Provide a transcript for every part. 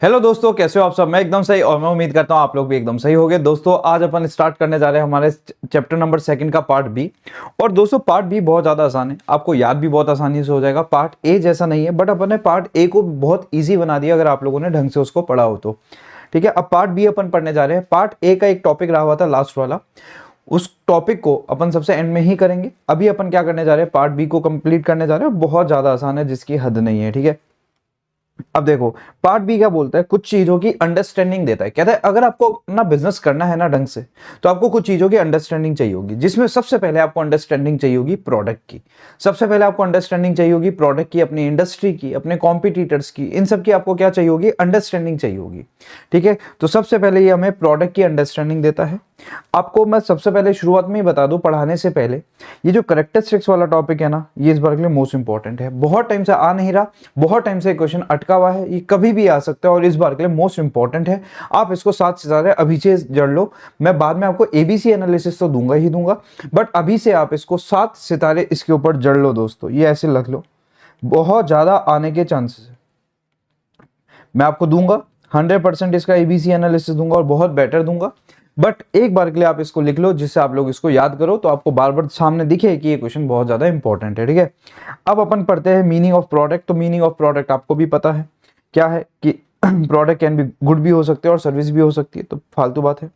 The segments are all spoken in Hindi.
हेलो दोस्तों, कैसे हो आप सब। मैं एकदम सही और मैं उम्मीद करता हूँ आप लोग भी एकदम सही होंगे। दोस्तों आज अपन स्टार्ट करने जा रहे हैं हमारे चैप्टर नंबर 2 का पार्ट बी। और दोस्तों पार्ट बी बहुत ज़्यादा आसान है, आपको याद भी बहुत आसानी से हो जाएगा। पार्ट ए जैसा नहीं है, बट अपन ने पार्ट ए को बहुत ईजी बना दिया अगर आप लोगों ने ढंग से उसको पढ़ा हो तो। ठीक है, अब पार्ट बी अपन पढ़ने जा रहे हैं। पार्ट ए का एक टॉपिक रहा हुआ था लास्ट वाला, उस टॉपिक को अपन सबसे एंड में ही करेंगे। अभी अपन क्या करने जा रहे हैं, पार्ट बी को कंप्लीट करने जा रहे हैं। बहुत ज़्यादा आसान है, जिसकी हद नहीं है। ठीक है, अब देखो पार्ट बी क्या बोलता है, कुछ चीजों की अंडरस्टैंडिंग देता है। कहता है अगर आपको ना बिजनेस करना है ना ढंग से, तो आपको कुछ चीजों की अंडरस्टैंडिंग चाहिए होगी, जिसमें सबसे पहले आपको अंडरस्टैंडिंग चाहिए होगी प्रोडक्ट की। सबसे पहले आपको अंडरस्टैंडिंग चाहिए होगी प्रोडक्ट की, अपनी इंडस्ट्री की, अपने कॉम्पिटिटर्स की, इन सब की आपको क्या चाहिए होगी, अंडरस्टैंडिंग चाहिए होगी। ठीक है, तो सबसे पहले ये हमें प्रोडक्ट की अंडरस्टैंडिंग देता है। आपको मैं सबसे पहले शुरुआत में ही बता दूं पढ़ाने से पहले, ये जो करेक्टरिस्टिक्स वाला टॉपिक है ना, ये इस बार के लिए मोस्ट इंपॉर्टेंट है। बहुत टाइम से आ नहीं रहा, बहुत टाइम से क्वेश्चन अटका हुआ है, ये कभी भी आ सकता है और इस बार के लिए मोस्ट इंपॉर्टेंट है। आप इसको 7 सितारे अभी से जड़ लो। मैं बाद में आपको एबीसी एनालिसिस तो दूंगा ही दूंगा, बट अभी से आप इसको 7 सितारे इसके ऊपर जड़ लो दोस्तों, ये ऐसे लग लो। बहुत ज्यादा आने के चांसेस है, मैं आपको दूंगा 100% इसका एबीसी एनालिसिस दूंगा और बहुत बेटर दूंगा। बट एक बार के लिए आप इसको लिख लो, जिससे आप लोग इसको याद करो तो आपको बार बार सामने दिखे कि ये क्वेश्चन बहुत ज्यादा इंपॉर्टेंट है। ठीक है, अब अपन पढ़ते हैं मीनिंग ऑफ प्रोडक्ट। तो मीनिंग ऑफ प्रोडक्ट आपको भी पता है क्या है कि प्रोडक्ट कैन बी गुड भी हो सकते हैं और सर्विस भी हो सकती है, तो फालतू बात है।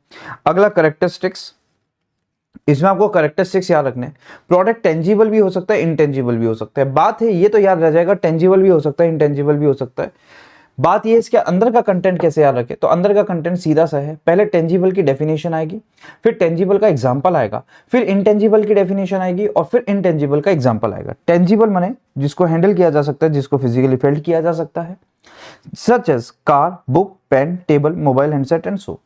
अगला करेक्टरिस्टिक्स, इसमें आपको करेक्टरिस्टिक्स याद रखने हैं। प्रोडक्ट टेंजिबल भी हो सकता है, इंटेंजिबल भी हो सकता है। बात है ये तो याद रह जाएगा, टेंजिबल भी हो सकता है, इंटेंजिबल भी हो सकता है। बात ये इसके अंदर का कंटेंट कैसे याद रखे, तो अंदर का कंटेंट सीधा सा है। पहले टेंजिबल की डेफिनेशन आएगी, फिर टेंजिबल का एग्जांपल आएगा, फिर इंटेंजिबल की डेफिनेशन आएगी और फिर इंटेंजिबल का एग्जांपल आएगा। टेंजिबल माने जिसको हैंडल किया जा सकता है, जिसको फिजिकली फेल्ट किया जा सकता है, such as car, book, pen, table, mobile, handset and so.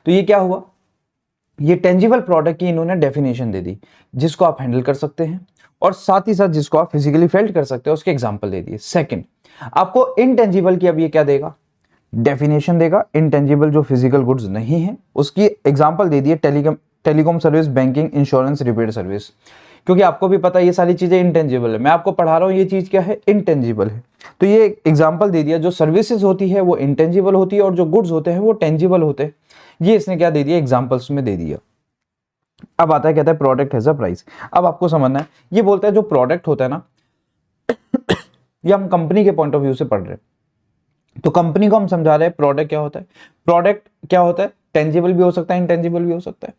तो ये क्या हुआ, ये टेंजिबल प्रोडक्ट की इन्होंने डेफिनेशन दे दी, जिसको आप हैंडल कर सकते हैं और साथ ही साथ जिसको आप फिजिकली फेल्ट कर सकते हो, उसके एग्जांपल दे दिए। सेकंड, आपको इनटेंजिबल की अब ये क्या देगा, डेफिनेशन देगा। इनटेंजिबल जो फिजिकल गुड्स नहीं है, उसकी एग्जांपल दे दिए, telecom service, banking, insurance, repair service. क्योंकि आपको भी पता है ये सारी चीजें इंटेंजिबल है, मैं आपको पढ़ा रहा हूं ये चीज क्या है, इंटेंजिबल है। तो ये एग्जांपल दे दिया, जो सर्विसेज होती है वो इंटेंजिबल होती है और जो गुड्स होते हैं वो टेंजिबल होते हैं। ये इसने क्या दे दिया, एग्जांपल्स में दे दिया। अब आता है, कहता है प्रोडक्ट हैज अ प्राइस। अब आपको समझना है, ये बोलता है जो प्रोडक्ट होता है ना, ये हम कंपनी के पॉइंट ऑफ व्यू से पढ़ रहे हैं, तो कंपनी को हम समझा रहे हैं प्रोडक्ट क्या होता है। प्रोडक्ट क्या होता है, टेंजिबल भी हो सकता है, इंटेंजिबल भी हो सकता है।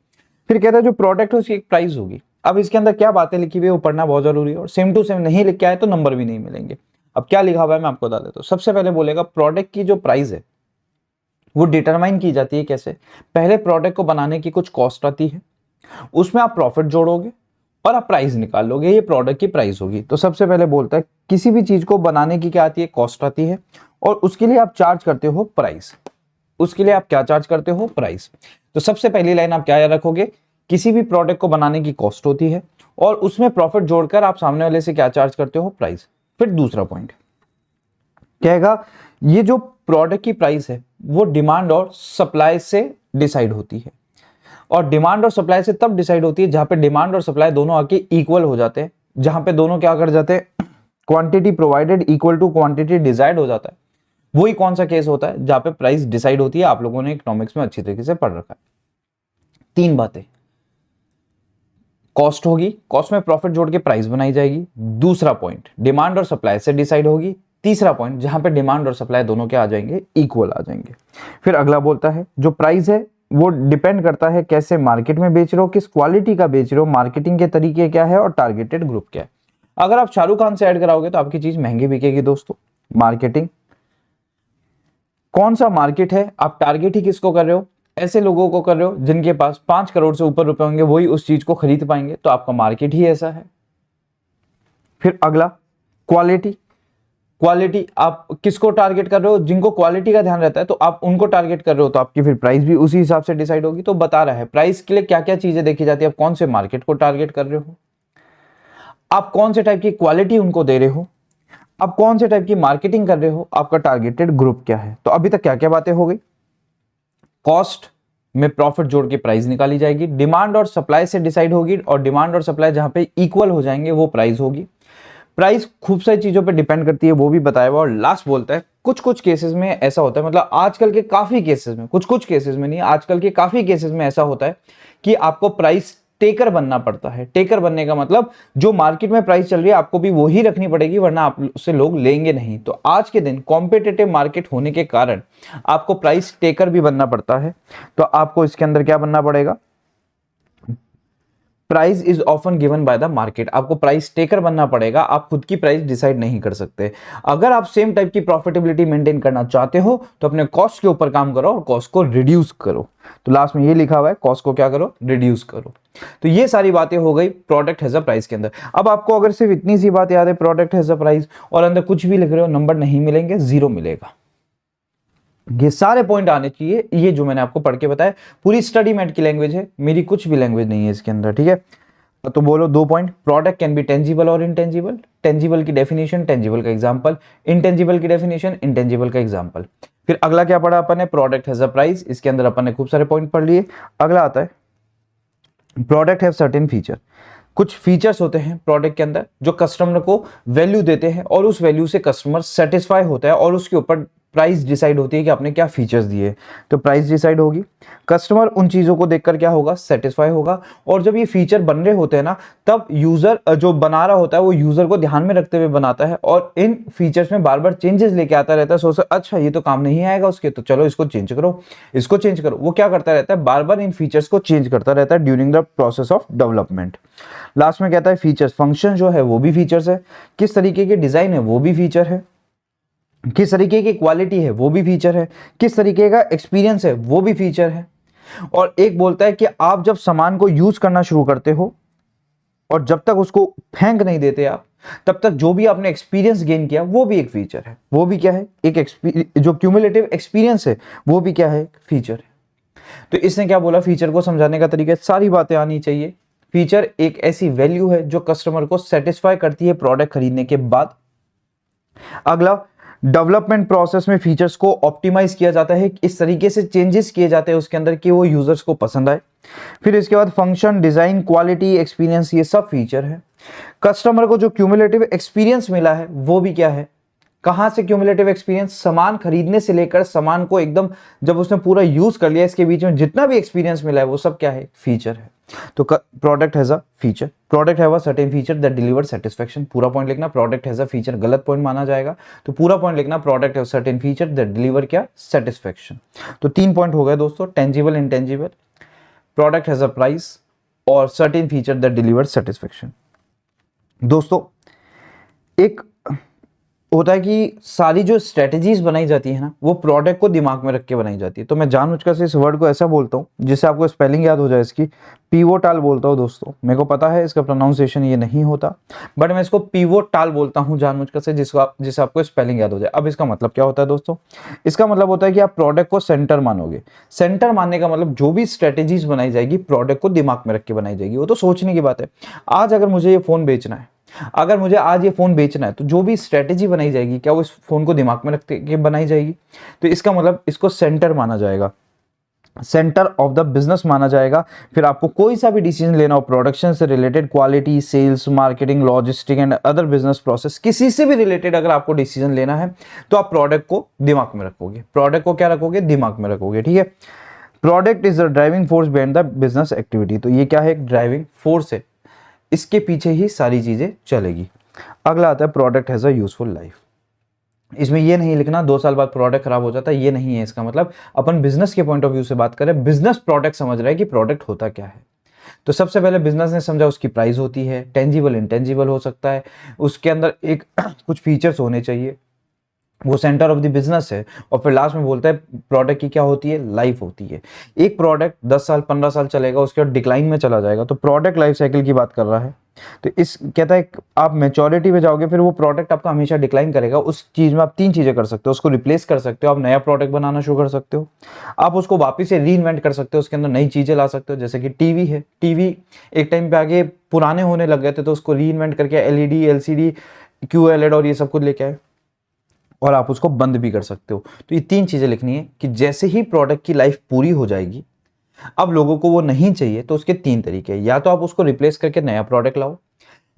फिर कहता है जो प्रोडक्ट है उसकी एक प्राइस होगी। अब इसके अंदर क्या बातें लिखी हुई है वो पढ़ना बहुत जरूरी है, और सेम टू सेम नहीं लिख के आए तो नंबर भी नहीं मिलेंगे। अब क्या लिखा हुआ है मैं आपको बता देता हूं। सबसे पहले बोलेगा प्रोडक्ट की जो प्राइस है वो डिटरमाइन की जाती है कैसे। पहले प्रोडक्ट को बनाने की कुछ कॉस्ट आती है, उसमें आप प्रॉफिट जोड़ोगे और आप प्राइस निकाल लोगे, ये प्रोडक्ट की प्राइस होगी। तो सबसे पहले बोलता है किसी भी चीज को बनाने की क्या आती है, कॉस्ट आती है, और उसके लिए आप चार्ज करते हो प्राइस। उसके लिए आप क्या चार्ज करते हो, प्राइस। तो सबसे पहली लाइन आप क्या याद रखोगे, किसी भी प्रोडक्ट को बनाने की कॉस्ट होती है और उसमें प्रॉफिट जोड़कर आप सामने वाले से क्या चार्ज करते हो, प्राइस। फिर दूसरा पॉइंट कहेगा ये जो प्रोडक्ट की प्राइस है वो डिमांड और सप्लाई से डिसाइड होती है, और डिमांड और सप्लाई से तब डिसाइड होती है जहां पे डिमांड और सप्लाई दोनों आके इक्वल हो जाते हैं, जहां पे दोनों क्या कर जाते हैं, quantity provided equal to quantity decided हो जाता है। वही कौन सा केस होता है, जहां पे प्राइस डिसाइड होती है। आप लोगों ने इकोनॉमिक्स में अच्छी तरीके से पढ़ रखा है। 3 बातें, कॉस्ट होगी, कॉस्ट में प्रॉफिट जोड़ के प्राइस बनाई जाएगी। दूसरा पॉइंट डिमांड और सप्लाई से डिसाइड होगी। तीसरा पॉइंट जहां पे डिमांड और सप्लाई दोनों क्या आ जाएंगे, इक्वल आ जाएंगे। फिर अगला बोलता है जो प्राइस है वो डिपेंड करता है कैसे मार्केट में बेच रहे हो, किस क्वालिटी का बेच रहे हो, मार्केटिंग के तरीके क्या है और टारगेटेड ग्रुप क्या है। अगर आप शाहरुख खान से ऐड कराओगे तो आपकी चीज महंगी बिकेगी दोस्तों। मार्केटिंग, कौन सा मार्केट है, आप टारगेट ही किसको कर रहे हो, ऐसे लोगों को कर रहे हो जिनके पास 5 करोड़ से ऊपर रुपए होंगे, वही उस चीज को खरीद पाएंगे, तो आपका मार्केट ही ऐसा है। फिर अगला क्वालिटी, क्वालिटी आप किसको टारगेट कर रहे हो, जिनको क्वालिटी का ध्यान रहता है तो आप उनको टारगेट कर रहे हो, तो आपकी फिर प्राइस भी उसी हिसाब से डिसाइड होगी। तो बता रहा है प्राइस के लिए क्या क्या चीजें देखी जाती है, आप कौन से मार्केट को टारगेट कर रहे हो, आप कौन से टाइप की क्वालिटी उनको दे रहे हो, आप कौन से टाइप की मार्केटिंग कर रहे हो, आपका टारगेटेड ग्रुप क्या है। तो अभी तक क्या क्या बातें हो गई, कॉस्ट में प्रॉफिट जोड़ के प्राइस निकाली जाएगी, डिमांड और सप्लाई से डिसाइड होगी, और डिमांड और सप्लाई जहां पे इक्वल हो जाएंगे वो प्राइस होगी। प्राइस खूब सारी चीजों पे डिपेंड करती है, वो भी बताया हुआ। और लास्ट बोलता है कुछ कुछ केसेस में ऐसा होता है, मतलब आजकल के काफी केसेस में, कुछ कुछ केसेस में नहीं, आजकल के काफी केसेस में ऐसा होता है कि आपको प्राइस टेकर बनना पड़ता है। टेकर बनने का मतलब जो मार्केट में प्राइस चल रही है आपको भी वही रखनी पड़ेगी, वरना आप उससे लोग लेंगे नहीं। तो आज के दिन कॉम्पिटिटिव मार्केट होने के कारण आपको प्राइस टेकर भी बनना पड़ता है। तो आपको इसके अंदर क्या बनना पड़ेगा, price is often given by the market. आपको प्राइस टेकर बनना पड़ेगा, आप खुद की प्राइस डिसाइड नहीं कर सकते। अगर आप सेम टाइप की प्रॉफिटेबिलिटी मेंटेन करना चाहते हो तो अपने कॉस्ट के ऊपर काम करो और कॉस्ट को रिड्यूस करो। तो लास्ट में ये लिखा हुआ है, कॉस्ट को क्या करो, रिड्यूस करो। तो ये सारी बातें हो गई प्रोडक्ट हैज अ प्राइस के अंदर। अब आपको अगर सिर्फ इतनी सी बात याद है, प्रोडक्ट हैज अ प्राइस, और अंदर कुछ भी लिख रहे हो, नंबर नहीं मिलेंगे, जीरो मिलेगा। ये सारे पॉइंट आने चाहिए, ये जो मैंने आपको पढ़ के बताया। पूरी स्टडी मेट की लैंग्वेज है, मेरी कुछ भी लैंग्वेज नहीं है इसके अंदर, ठीक है। तो बोलो 2 point, product can be tangible और इनटेंजिबल। टेंजिबल की डेफिनेशन, टेंजिबल का एग्जांपल, इनटेंजिबल की डेफिनेशन, इनटेंजिबल का एग्जांपल। फिर अगला क्या पढ़ा अपन ने, प्रोडक्ट हैज अ प्राइस। इसके अंदर अपन ने खूब सारे पॉइंट पढ़ लिए। अगला आता है प्रोडक्ट हैव सर्टेन फीचर। कुछ फीचर्स होते हैं प्रोडक्ट के अंदर जो कस्टमर को वैल्यू देते हैं और उस वैल्यू से कस्टमर सेटिस्फाई होता है और उसके ऊपर प्राइस डिसाइड होती है कि आपने क्या फीचर्स दिए। तो प्राइस डिसाइड होगी, कस्टमर उन चीज़ों को देखकर क्या होगा, सेटिस्फाई होगा। और जब ये फीचर बन रहे होते हैं ना, तब यूज़र जो बना रहा होता है वो यूज़र को ध्यान में रखते हुए बनाता है और इन फीचर्स में बार बार चेंजेस लेके आता रहता है। सोचता अच्छा ये तो काम नहीं आएगा उसके, तो चलो इसको चेंज करो, इसको चेंज करो। वो क्या करता रहता है, बार बार इन फीचर्स को चेंज करता रहता है during the process of development. Last में कहता है फीचर्स, फंक्शन जो है वो भी फीचर्स है, किस तरीके के डिज़ाइन है वो भी फीचर है, किस तरीके की क्वालिटी है वो भी फीचर है, किस तरीके का एक्सपीरियंस है वो भी फीचर है। और एक बोलता है कि आप जब सामान को यूज करना शुरू करते हो और जब तक उसको फेंक नहीं देते आप, तब तक जो भी आपने एक्सपीरियंस गेन किया वो भी एक फीचर है। वो भी क्या है, एक जो क्यूमुलेटिव एक्सपीरियंस है वो भी क्या है, फीचर है। तो इसने क्या बोला, फीचर को समझाने का तरीका, सारी बातें आनी चाहिए। फीचर एक ऐसी वैल्यू है जो कस्टमर को सेटिस्फाई करती है प्रोडक्ट खरीदने के बाद। अगला, डेवलपमेंट प्रोसेस में फीचर्स को ऑप्टिमाइज किया जाता है, इस तरीके से चेंजेस किए जाते हैं उसके अंदर कि वो यूजर्स को पसंद आए। फिर इसके बाद फंक्शन, डिजाइन, क्वालिटी, एक्सपीरियंस, ये सब फीचर है। कस्टमर को जो क्यूमुलेटिव एक्सपीरियंस मिला है वो भी क्या है, कहां से क्यूमुलेटिव एक्सपीरियंस, सामान खरीदने से लेकर सामान को एकदम जब उसने पूरा यूज कर लिया, इसके बीच में जितना भी एक्सपीरियंस मिला है वो सब क्या है, फीचर है। तो product has a feature, product have a certain feature that deliver satisfaction. पूरा पॉइंट लिखना, प्रोडक्ट हैज अ फीचर गलत पॉइंट माना जाएगा, तो पूरा पॉइंट लिखना, product have certain feature that deliver क्या, सेटिस्फैक्शन। तो 3 पॉइंट हो गए दोस्तों, tangible, intangible, product has a price और certain feature that deliver satisfaction. दोस्तों एक होता है कि सारी जो स्ट्रेटजीज बनाई जाती है ना, वो प्रोडक्ट को दिमाग में रख के बनाई जाती है। तो मैं जानबूझकर से इस वर्ड को ऐसा बोलता हूँ जिससे आपको स्पेलिंग याद हो जाए इसकी, पिवोटाल बोलता हूँ दोस्तों। मेरे को पता है इसका प्रोनाउंसिएशन ये नहीं होता, बट मैं इसको पिवोटाल बोलता हूँ जानबूझकर से, जिससे आपको स्पेलिंग याद हो जाए। अब इसका मतलब क्या होता है दोस्तों, इसका मतलब होता है कि आप प्रोडक्ट को सेंटर मानोगे। सेंटर मानने का मतलब जो भी स्ट्रेटेजीज बनाई जाएगी प्रोडक्ट को दिमाग में रख के बनाई जाएगी। वो तो सोचने की बात है। आज अगर मुझे ये फोन बेचना है, अगर मुझे आज ये फोन बेचना है, तो जो भी स्ट्रेटेजी बनाई जाएगी क्या वो इस फोन को दिमाग में रख के बनाई जाएगी। तो इसका मतलब इसको सेंटर माना जाएगा, सेंटर ऑफ द बिजनेस माना जाएगा। फिर आपको कोई सा भी डिसीजन लेना हो प्रोडक्शन से related, quality, sales, marketing, logistic and other business process, किसी से भी रिलेटेड अगर आपको डिसीजन लेना है तो आप प्रोडक्ट को दिमाग में रखोगे। प्रोडक्ट को क्या रखोगे, दिमाग में रखोगे, ठीक है। Product is the driving force behind the business activity. तो ये क्या है, एक ड्राइविंग फोर्स है, इसके पीछे ही सारी चीजें चलेगी। अगला आता है product has a useful life. इसमें ये नहीं लिखना 2 साल बाद प्रोडक्ट खराब हो जाता है, ये नहीं है इसका मतलब। अपन बिजनेस के पॉइंट ऑफ व्यू से बात करें, बिजनेस प्रोडक्ट समझ रहा है कि प्रोडक्ट होता क्या है। तो सबसे पहले बिजनेस ने समझा उसकी प्राइस होती है, टेंजिबल, इंटेंजिबल हो सकता है, उसके अंदर एक कुछ फीचर्स होने चाहिए, वो सेंटर ऑफ द बिजनेस है। और फिर लास्ट में बोलता है प्रोडक्ट की क्या होती है, लाइफ होती है। एक प्रोडक्ट 10 साल 15 साल चलेगा, उसके बाद डिक्लाइन में चला जाएगा। तो प्रोडक्ट लाइफ साइकिल की बात कर रहा है। तो इस कहता है आप मेच्योरिटी पे जाओगे, फिर वो प्रोडक्ट आपका हमेशा डिक्लाइन करेगा। उस चीज में आप 3 चीजें कर सकते हो, उसको रिप्लेस कर सकते हो, आप नया प्रोडक्ट बनाना शुरू कर सकते हो, आप उसको वापस से री इन्वेंट कर सकते हो, उसके अंदर नई चीजें ला सकते हो। जैसे कि टीवी है, टीवी एक टाइम पे आगे पुराने होने लग गए थे, तो उसको री इन्वेंट करके एलईडी, एलसीडी, क्यूएलईडी और ये सब कुछ लेके आए, और आप उसको बंद भी कर सकते हो। तो ये 3 चीजें लिखनी है कि जैसे ही प्रोडक्ट की लाइफ पूरी हो जाएगी, अब लोगों को वो नहीं चाहिए, तो उसके 3 तरीके हैं। या तो आप उसको रिप्लेस करके नया प्रोडक्ट लाओ,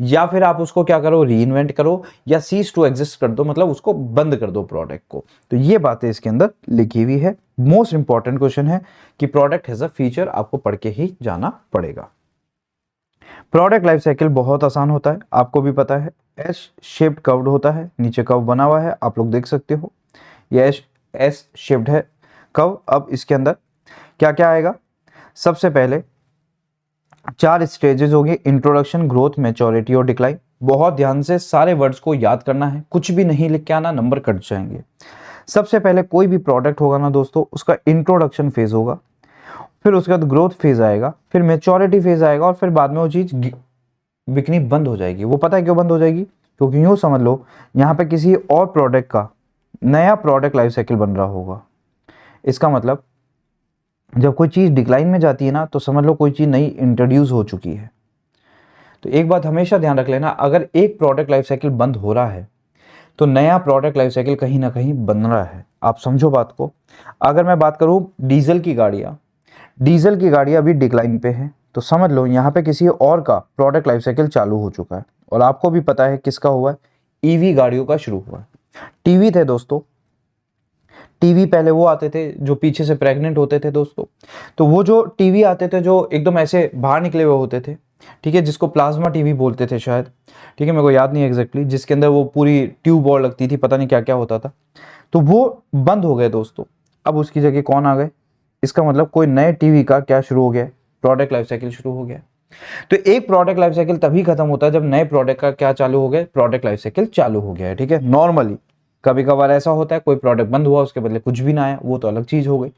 या फिर आप उसको क्या करो, री इन्वेंट करो या सीज टू एग्जिस्ट कर दो, मतलब उसको बंद कर दो प्रोडक्ट को। तो ये बातें इसके अंदर लिखी हुई है। मोस्ट इंपॉर्टेंट क्वेश्चन है कि प्रोडक्ट हैज अ फीचर, आपको पढ़ के ही जाना पड़ेगा। प्रोडक्ट लाइफ साइकिल बहुत आसान होता है, आपको भी पता है। एस शेप्ड कर्व्ड होता है, नीचे कर्व बना हुआ है, आप लोग देख सकते हो, ये एस शेप्ड है कर्व। अब इसके अंदर क्या क्या आएगा, सबसे पहले 4 स्टेजेस होंगे, इंट्रोडक्शन, ग्रोथ, मैच्योरिटी और डिक्लाइन। बहुत ध्यान से सारे वर्ड्स को याद करना है, कुछ भी नहीं लिख के आना, नंबर कट जाएंगे। सबसे पहले कोई भी प्रोडक्ट होगा ना दोस्तों, उसका इंट्रोडक्शन फेज होगा, फिर उसके बाद ग्रोथ फेज आएगा, फिर मैच्योरिटी फेज आएगा और फिर बाद में वो चीज बिकनी बंद हो जाएगी। वो पता है क्यों बंद हो जाएगी, क्योंकि यूं समझ लो यहाँ पे किसी और प्रोडक्ट का नया प्रोडक्ट लाइफ साइकिल बन रहा होगा। इसका मतलब जब कोई चीज़ डिक्लाइन में जाती है ना, तो समझ लो कोई चीज़ नई इंट्रोड्यूस हो चुकी है। तो एक बात हमेशा ध्यान रख लेना, अगर एक प्रोडक्ट लाइफ साइकिल बंद हो रहा है तो नया प्रोडक्ट लाइफ साइकिल कहीं ना कहीं बन रहा है। आप समझो बात को। अगर मैं बात करूं डीजल की गाड़ियां अभी डिक्लाइन पे है, तो समझ लो यहाँ पे किसी और का प्रोडक्ट लाइफ साइकिल चालू हो चुका है। और आपको भी पता है किसका हुआ है, ईवी गाड़ियों का शुरू हुआ है। टीवी थे दोस्तों, टीवी पहले वो आते थे जो पीछे से प्रेग्नेंट होते थे दोस्तों। तो वो जो टीवी आते थे जो एकदम ऐसे बाहर निकले हुए होते थे, ठीक है, जिसको प्लाज्मा टीवी बोलते थे शायद, ठीक है, मेरे को याद नहीं एग्जैक्टली, जिसके अंदर वो पूरी ट्यूब और लगती थी, पता नहीं क्या क्या होता था। तो वो बंद हो गए दोस्तों। अब उसकी जगह कौन आ गए, इसका मतलब कोई नए टीवी का क्या शुरू हो गया, प्रोडक्ट लाइफ साइकिल शुरू हो गया। तो एक प्रोडक्ट लाइफ साइकिल तभी खत्म होता है जब नए प्रोडक्ट का क्या चालू हो गया, प्रोडक्ट लाइफ साइकिल चालू हो गया है। ठीक है, नॉर्मली कभी कभार ऐसा होता है कोई प्रोडक्ट बंद हुआ उसके बदले कुछ भी ना आया, वो तो अलग चीज हो गई।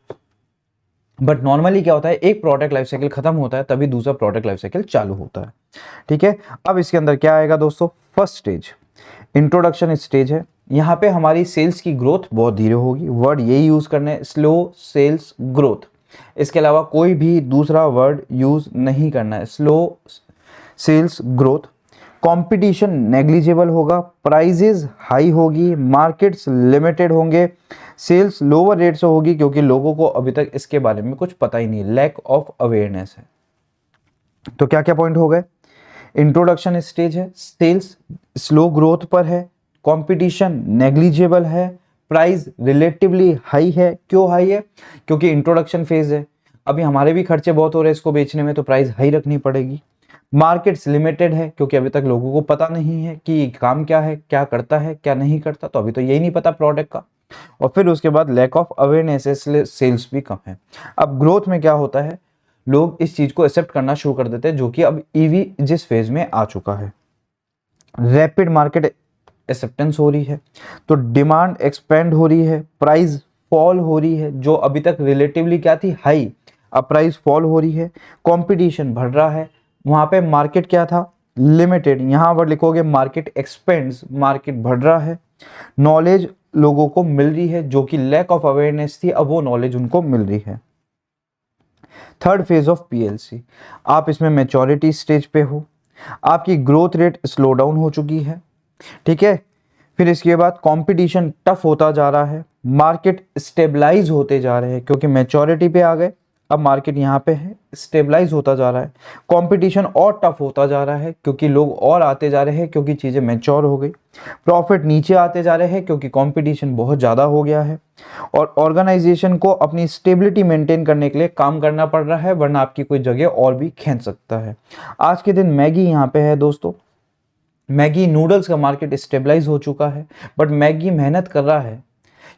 बट नॉर्मली क्या होता है, एक प्रोडक्ट लाइफ साइकिल खत्म होता है तभी दूसरा प्रोडक्ट लाइफ साइकिल चालू होता है। ठीक है, अब इसके अंदर क्या आएगा दोस्तों, फर्स्ट स्टेज इंट्रोडक्शन स्टेज है। यहाँ पे हमारी सेल्स की ग्रोथ बहुत धीरे होगी, वर्ड यही यूज करने, स्लो सेल्स ग्रोथ। इसके अलावा कोई भी दूसरा वर्ड यूज नहीं करना है, slow sales growth. Competition negligible होगा, प्राइजेस हाई होगी, मार्केट्स लिमिटेड होंगे, सेल्स लोअर रेट से होगी क्योंकि लोगों को अभी तक इसके बारे में कुछ पता ही नहीं, लैक ऑफ अवेयरनेस है। तो क्या क्या पॉइंट हो गए, इंट्रोडक्शन स्टेज है, सेल्स स्लो ग्रोथ पर है, कंपटीशन नेग्लिजिबल है, प्राइस रिलेटिवली हाई है। क्यों हाई है, क्योंकि इंट्रोडक्शन फेज है, अभी हमारे भी खर्चे बहुत हो रहे हैं इसको बेचने में, तो प्राइस हाई रखनी पड़ेगी। मार्केट्स लिमिटेड है क्योंकि अभी तक लोगों को पता नहीं है कि काम क्या है, क्या करता है, क्या नहीं करता, तो अभी तो यही नहीं पता प्रोडक्ट का। और फिर उसके बाद लैक ऑफ अवेयरनेस, इसलिए सेल्स भी कम है। अब ग्रोथ में क्या होता है, लोग इस चीज को एक्सेप्ट करना शुरू कर देते हैं, जो कि अब ईवी जिस फेज में आ चुका है, रैपिड मार्केट एक्सेप्टेंस हो रही है, तो डिमांड एक्सपेंड हो रही है, प्राइस फॉल हो रही है, जो अभी तक रिलेटिवली क्या थी, हाई, अब प्राइस फॉल हो रही है, कंपटीशन बढ़ रहा है। वहां पे मार्केट क्या था, लिमिटेड, यहां वर्ड लिखोगे मार्केट एक्सपेंड्स, मार्केट बढ़ रहा है। नॉलेज लोगों को मिल रही है, जो कि लैक ऑफ अवेयरनेस थी, अब वो नॉलेज उनको मिल रही है। थर्ड फेज ऑफ पीएलसी, आप इसमें मैच्योरिटी स्टेज पे हो, आपकी ग्रोथ रेट स्लो डाउन हो चुकी है। ठीक है, फिर इसके बाद कंपटीशन टफ होता जा रहा है, मार्केट स्टेबलाइज होते जा रहे हैं क्योंकि मैच्योरिटी पे आ गए, अब मार्केट यहाँ पे है, स्टेबलाइज होता जा रहा है। कंपटीशन और टफ होता जा रहा है क्योंकि लोग और आते जा रहे हैं, क्योंकि चीज़ें मैच्योर हो गई। प्रॉफिट नीचे आते जा रहे हैं क्योंकि कंपटीशन बहुत ज़्यादा हो गया है। और ऑर्गेनाइजेशन को अपनी स्टेबिलिटी मेंटेन करने के लिए काम करना पड़ रहा है, वरना आपकी कोई जगह और भी खींच सकता है। आज के दिन मैगी यहाँ पे है दोस्तों, मैगी नूडल्स का मार्केट स्टेबलाइज हो चुका है, बट मैगी मेहनत कर रहा है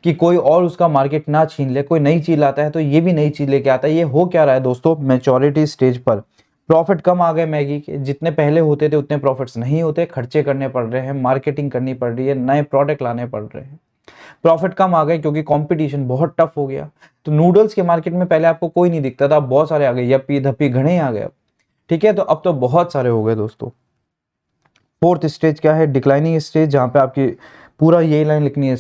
कि कोई और उसका मार्केट ना छीन ले। कोई नई चीज लाता है तो ये भी नई चीज लेके आता है। ये हो क्या रहा है दोस्तों, मैच्योरिटी स्टेज पर प्रॉफिट कम आ गए मैगी के, जितने पहले होते थे उतने प्रॉफिट्स नहीं होते, खर्चे करने पड़ रहे हैं, मार्केटिंग करनी पड़ रही है, नए प्रोडक्ट लाने पड़ रहे हैं, प्रॉफिट कम आ गए क्योंकि कंपटीशन बहुत टफ हो गया। तो नूडल्स के मार्केट में पहले आपको कोई नहीं दिखता था, अब बहुत सारे आ गए, यप्पी धप्पी घणे आ गए। ठीक है, तो अब तो बहुत सारे हो गए दोस्तों। फोर्थ स्टेज क्या है, डिक्लाइनिंग स्टेज, जहां पे आपकी पूरा यही लाइन लिखनी है,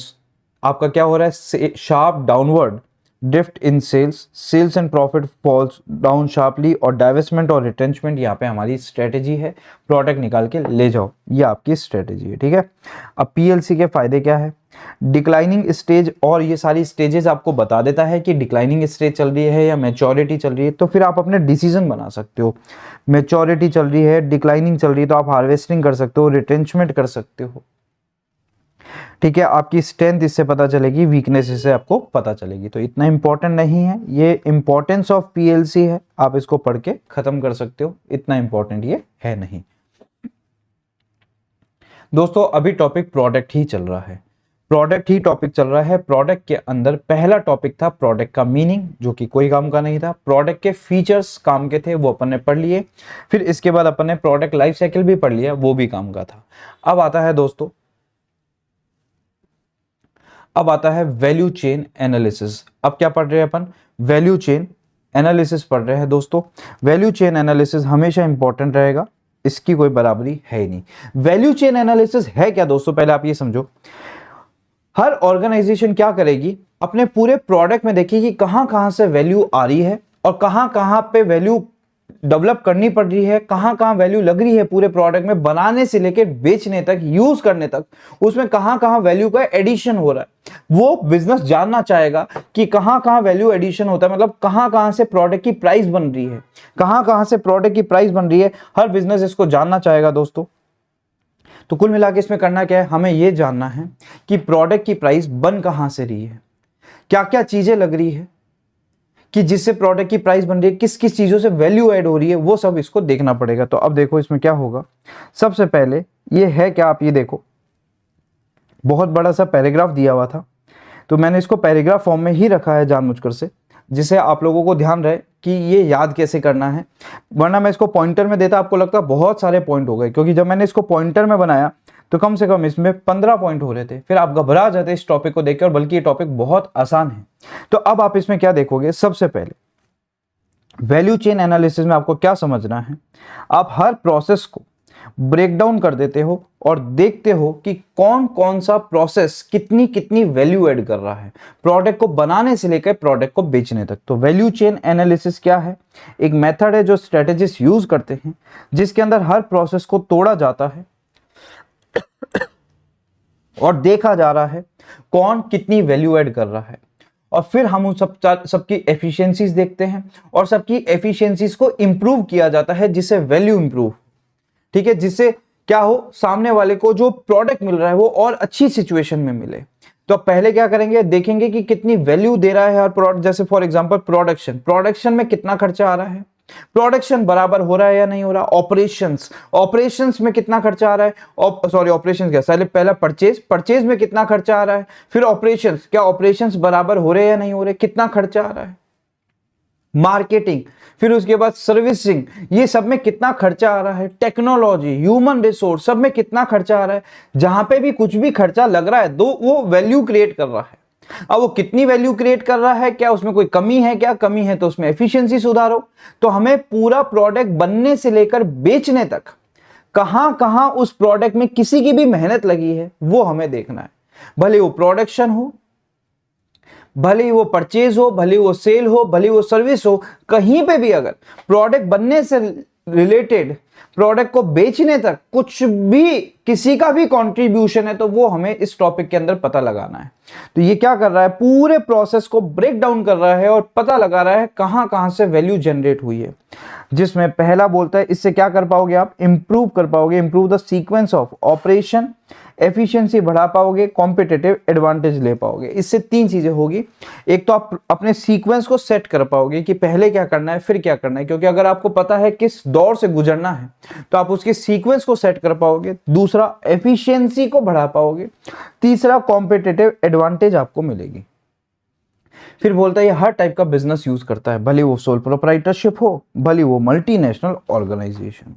आपका क्या हो रहा है, sharp downward drift in sales, sales and profit falls down sharply, और डाइवेस्टमेंट और रिटेंचमेंट यहाँ पे हमारी स्ट्रेटेजी है, प्रोडक्ट निकाल के ले जाओ, ये आपकी स्ट्रेटेजी है। ठीक है, अब पीएलसी के फायदे क्या है, डिक्लाइनिंग स्टेज, और ये सारी स्टेजेस आपको बता देता है कि डिक्लाइनिंग स्टेज चल रही है या मैच्योरिटी चल रही है, तो फिर आप अपने डिसीजन बना सकते हो। मैच्योरिटी चल रही है, डिक्लाइनिंग चल रही है, तो आप हार्वेस्टिंग कर सकते हो, रिटेंचमेंट कर सकते हो। ठीक है, आपकी स्ट्रेंथ इससे पता चलेगी, वीकनेस इससे आपको पता चलेगी। तो इतना इंपॉर्टेंट नहीं है, ये इंपॉर्टेंस ऑफ पीएलसी है, आप इसको पढ़ के खत्म कर सकते हो, इतना इंपॉर्टेंट ये है नहीं। दोस्तों अभी टॉपिक प्रोडक्ट ही चल रहा है, प्रोडक्ट ही टॉपिक चल रहा है। प्रोडक्ट के अंदर पहला टॉपिक था प्रोडक्ट का मीनिंग, जो कि कोई काम का नहीं था। प्रोडक्ट के फीचर्स काम के थे, वो अपन ने पढ़ लिए। फिर इसके बाद अपन ने प्रोडक्ट लाइफ साइकिल भी पढ़ लिया, वो भी काम का था। अब आता है दोस्तों, अब आता है वैल्यू चेन एनालिसिस। अब क्या पढ़ रहे हैं अपन, वैल्यू चेन एनालिसिस पढ़ रहे हैं दोस्तों। वैल्यू चेन एनालिसिस हमेशा इंपॉर्टेंट रहेगा, इसकी कोई बराबरी है ही नहीं। वैल्यू चेन एनालिसिस है क्या दोस्तों, पहले आप ये समझो। हर ऑर्गेनाइजेशन क्या करेगी, अपने पूरे प्रोडक्ट में देखिए कि कहां कहां से वैल्यू आ रही है और कहां कहां पे वैल्यू डेवलप करनी पड़ रही है, कहां कहां वैल्यू लग रही है पूरे प्रोडक्ट में, बनाने से लेकर बेचने तक, यूज करने तक, उसमें कहां कहां वैल्यू का एडिशन हो रहा है। वो बिजनेस जानना चाहेगा कि कहां कहां वैल्यू एडिशन होता है, मतलब कहां कहां से प्रोडक्ट की प्राइस बन रही है, कहां कहां से प्रोडक्ट की प्राइस बन रही है। हर बिजनेस इसको जानना चाहेगा दोस्तों। तो कुल मिला के इसमें करना क्या है, हमें यह जानना है कि प्रोडक्ट की प्राइस बन कहां से रही है, क्या क्या चीजें लग रही है कि जिससे प्रोडक्ट की प्राइस बन रही है, किस किस चीजों से वैल्यू ऐड हो रही है, वो सब इसको देखना पड़ेगा। तो अब देखो इसमें क्या होगा, सबसे पहले ये है क्या, आप ये देखो बहुत बड़ा सा पैराग्राफ दिया हुआ था, तो मैंने इसको पैराग्राफ फॉर्म में ही रखा है जानबूझकर से, जिसे आप लोगों को ध्यान रहे कि ये याद कैसे करना है। वरना मैं इसको पॉइंटर में देता, आपको लगता बहुत सारे पॉइंट हो गए, क्योंकि जब मैंने इसको पॉइंटर में बनाया तो कम से कम इसमें 15 पॉइंट हो रहे थे, फिर आप घबरा जाते इस टॉपिक को देखकर, बल्कि ये टॉपिक बहुत आसान है। तो अब आप इसमें क्या देखोगे, सबसे पहले वैल्यू चेन एनालिसिस में आपको क्या समझना है, आप हर प्रोसेस को ब्रेक डाउन कर देते हो और देखते हो कि कौन कौन सा प्रोसेस कितनी कितनी वैल्यू ऐड कर रहा है, प्रोडक्ट को बनाने से लेकर प्रोडक्ट को बेचने तक। तो वैल्यू चेन एनालिसिस क्या है, एक मेथड है जो स्ट्रेटेजिस्ट यूज करते हैं, जिसके अंदर हर प्रोसेस को तोड़ा जाता है और देखा जा रहा है कौन कितनी वैल्यू ऐड कर रहा है, और फिर हम उन सबकी एफिशिएंसीज देखते हैं और सबकी एफिशिएंसीज को इंप्रूव किया जाता है, जिससे वैल्यू इंप्रूव, ठीक है, जिससे क्या हो, सामने वाले को जो प्रोडक्ट मिल रहा है वो और अच्छी सिचुएशन में मिले। तो पहले क्या करेंगे, देखेंगे कि कितनी वैल्यू दे रहा है हर प्रोडक्ट। जैसे फॉर एग्जांपल प्रोडक्शन में कितना खर्चा आ रहा है, प्रोडक्शन बराबर हो रहा है या नहीं हो रहा। ऑपरेशंस में कितना खर्चा आ रहा है, सॉरी ऑपरेशंस क्या, पहला परचेज में कितना खर्चा आ रहा है, फिर ऑपरेशंस, क्या ऑपरेशंस बराबर हो रहे हैं या नहीं हो रहे, कितना खर्चा आ रहा है। मार्केटिंग, फिर उसके बाद सर्विसिंग, ये सब में कितना खर्चा आ रहा है। टेक्नोलॉजी, ह्यूमन रिसोर्स, सब में कितना खर्चा आ रहा है। जहां पे भी कुछ भी खर्चा लग रहा है दो, वो वैल्यू क्रिएट कर रहा है। अब वो कितनी वैल्यू क्रिएट कर रहा है, क्या उसमें कोई कमी है, क्या कमी है तो उसमें एफिशिएंसी सुधारो। तो हमें पूरा प्रोडक्ट बनने से लेकर बेचने तक कहां कहां उस प्रोडक्ट में किसी की भी मेहनत लगी है वो हमें देखना है। भले वो प्रोडक्शन हो, भले ही वो परचेज हो, भले वो सेल हो, भले वो सर्विस हो, कहीं पे भी अगर प्रोडक्ट बनने से रिलेटेड प्रोडक्ट को बेचने तक कुछ भी किसी का भी कंट्रीब्यूशन है, तो वो हमें इस टॉपिक के अंदर पता लगाना है। तो ये क्या कर रहा है, पूरे प्रोसेस को ब्रेक डाउन कर रहा है और पता लगा रहा है कहां कहां से वैल्यू जनरेट हुई है। जिसमें पहला बोलता है, इससे क्या कर पाओगे आप, इंप्रूव कर पाओगे, improve the sequence of operation, efficiency बढ़ा पाओगे, कॉम्पिटिटिव एडवांटेज ले पाओगे। इससे तीन चीजें होगी, एक तो आप अपने सीक्वेंस को सेट कर पाओगे कि पहले क्या करना है फिर क्या करना है, क्योंकि अगर आपको पता है किस दौर से गुजरना है तो आप उसके सीक्वेंस को सेट कर पाओगे। दूसरा, एफिशिएंसी को बढ़ा पाओगे। तीसरा, कॉम्पिटिटिव एडवांटेज आपको मिलेगी। फिर बोलता है ये हर टाइप का बिजनेस यूज करता है, भले वो सोल प्रोप्राइटरशिप हो, भले वो मल्टीनेशनल ऑर्गेनाइजेशन।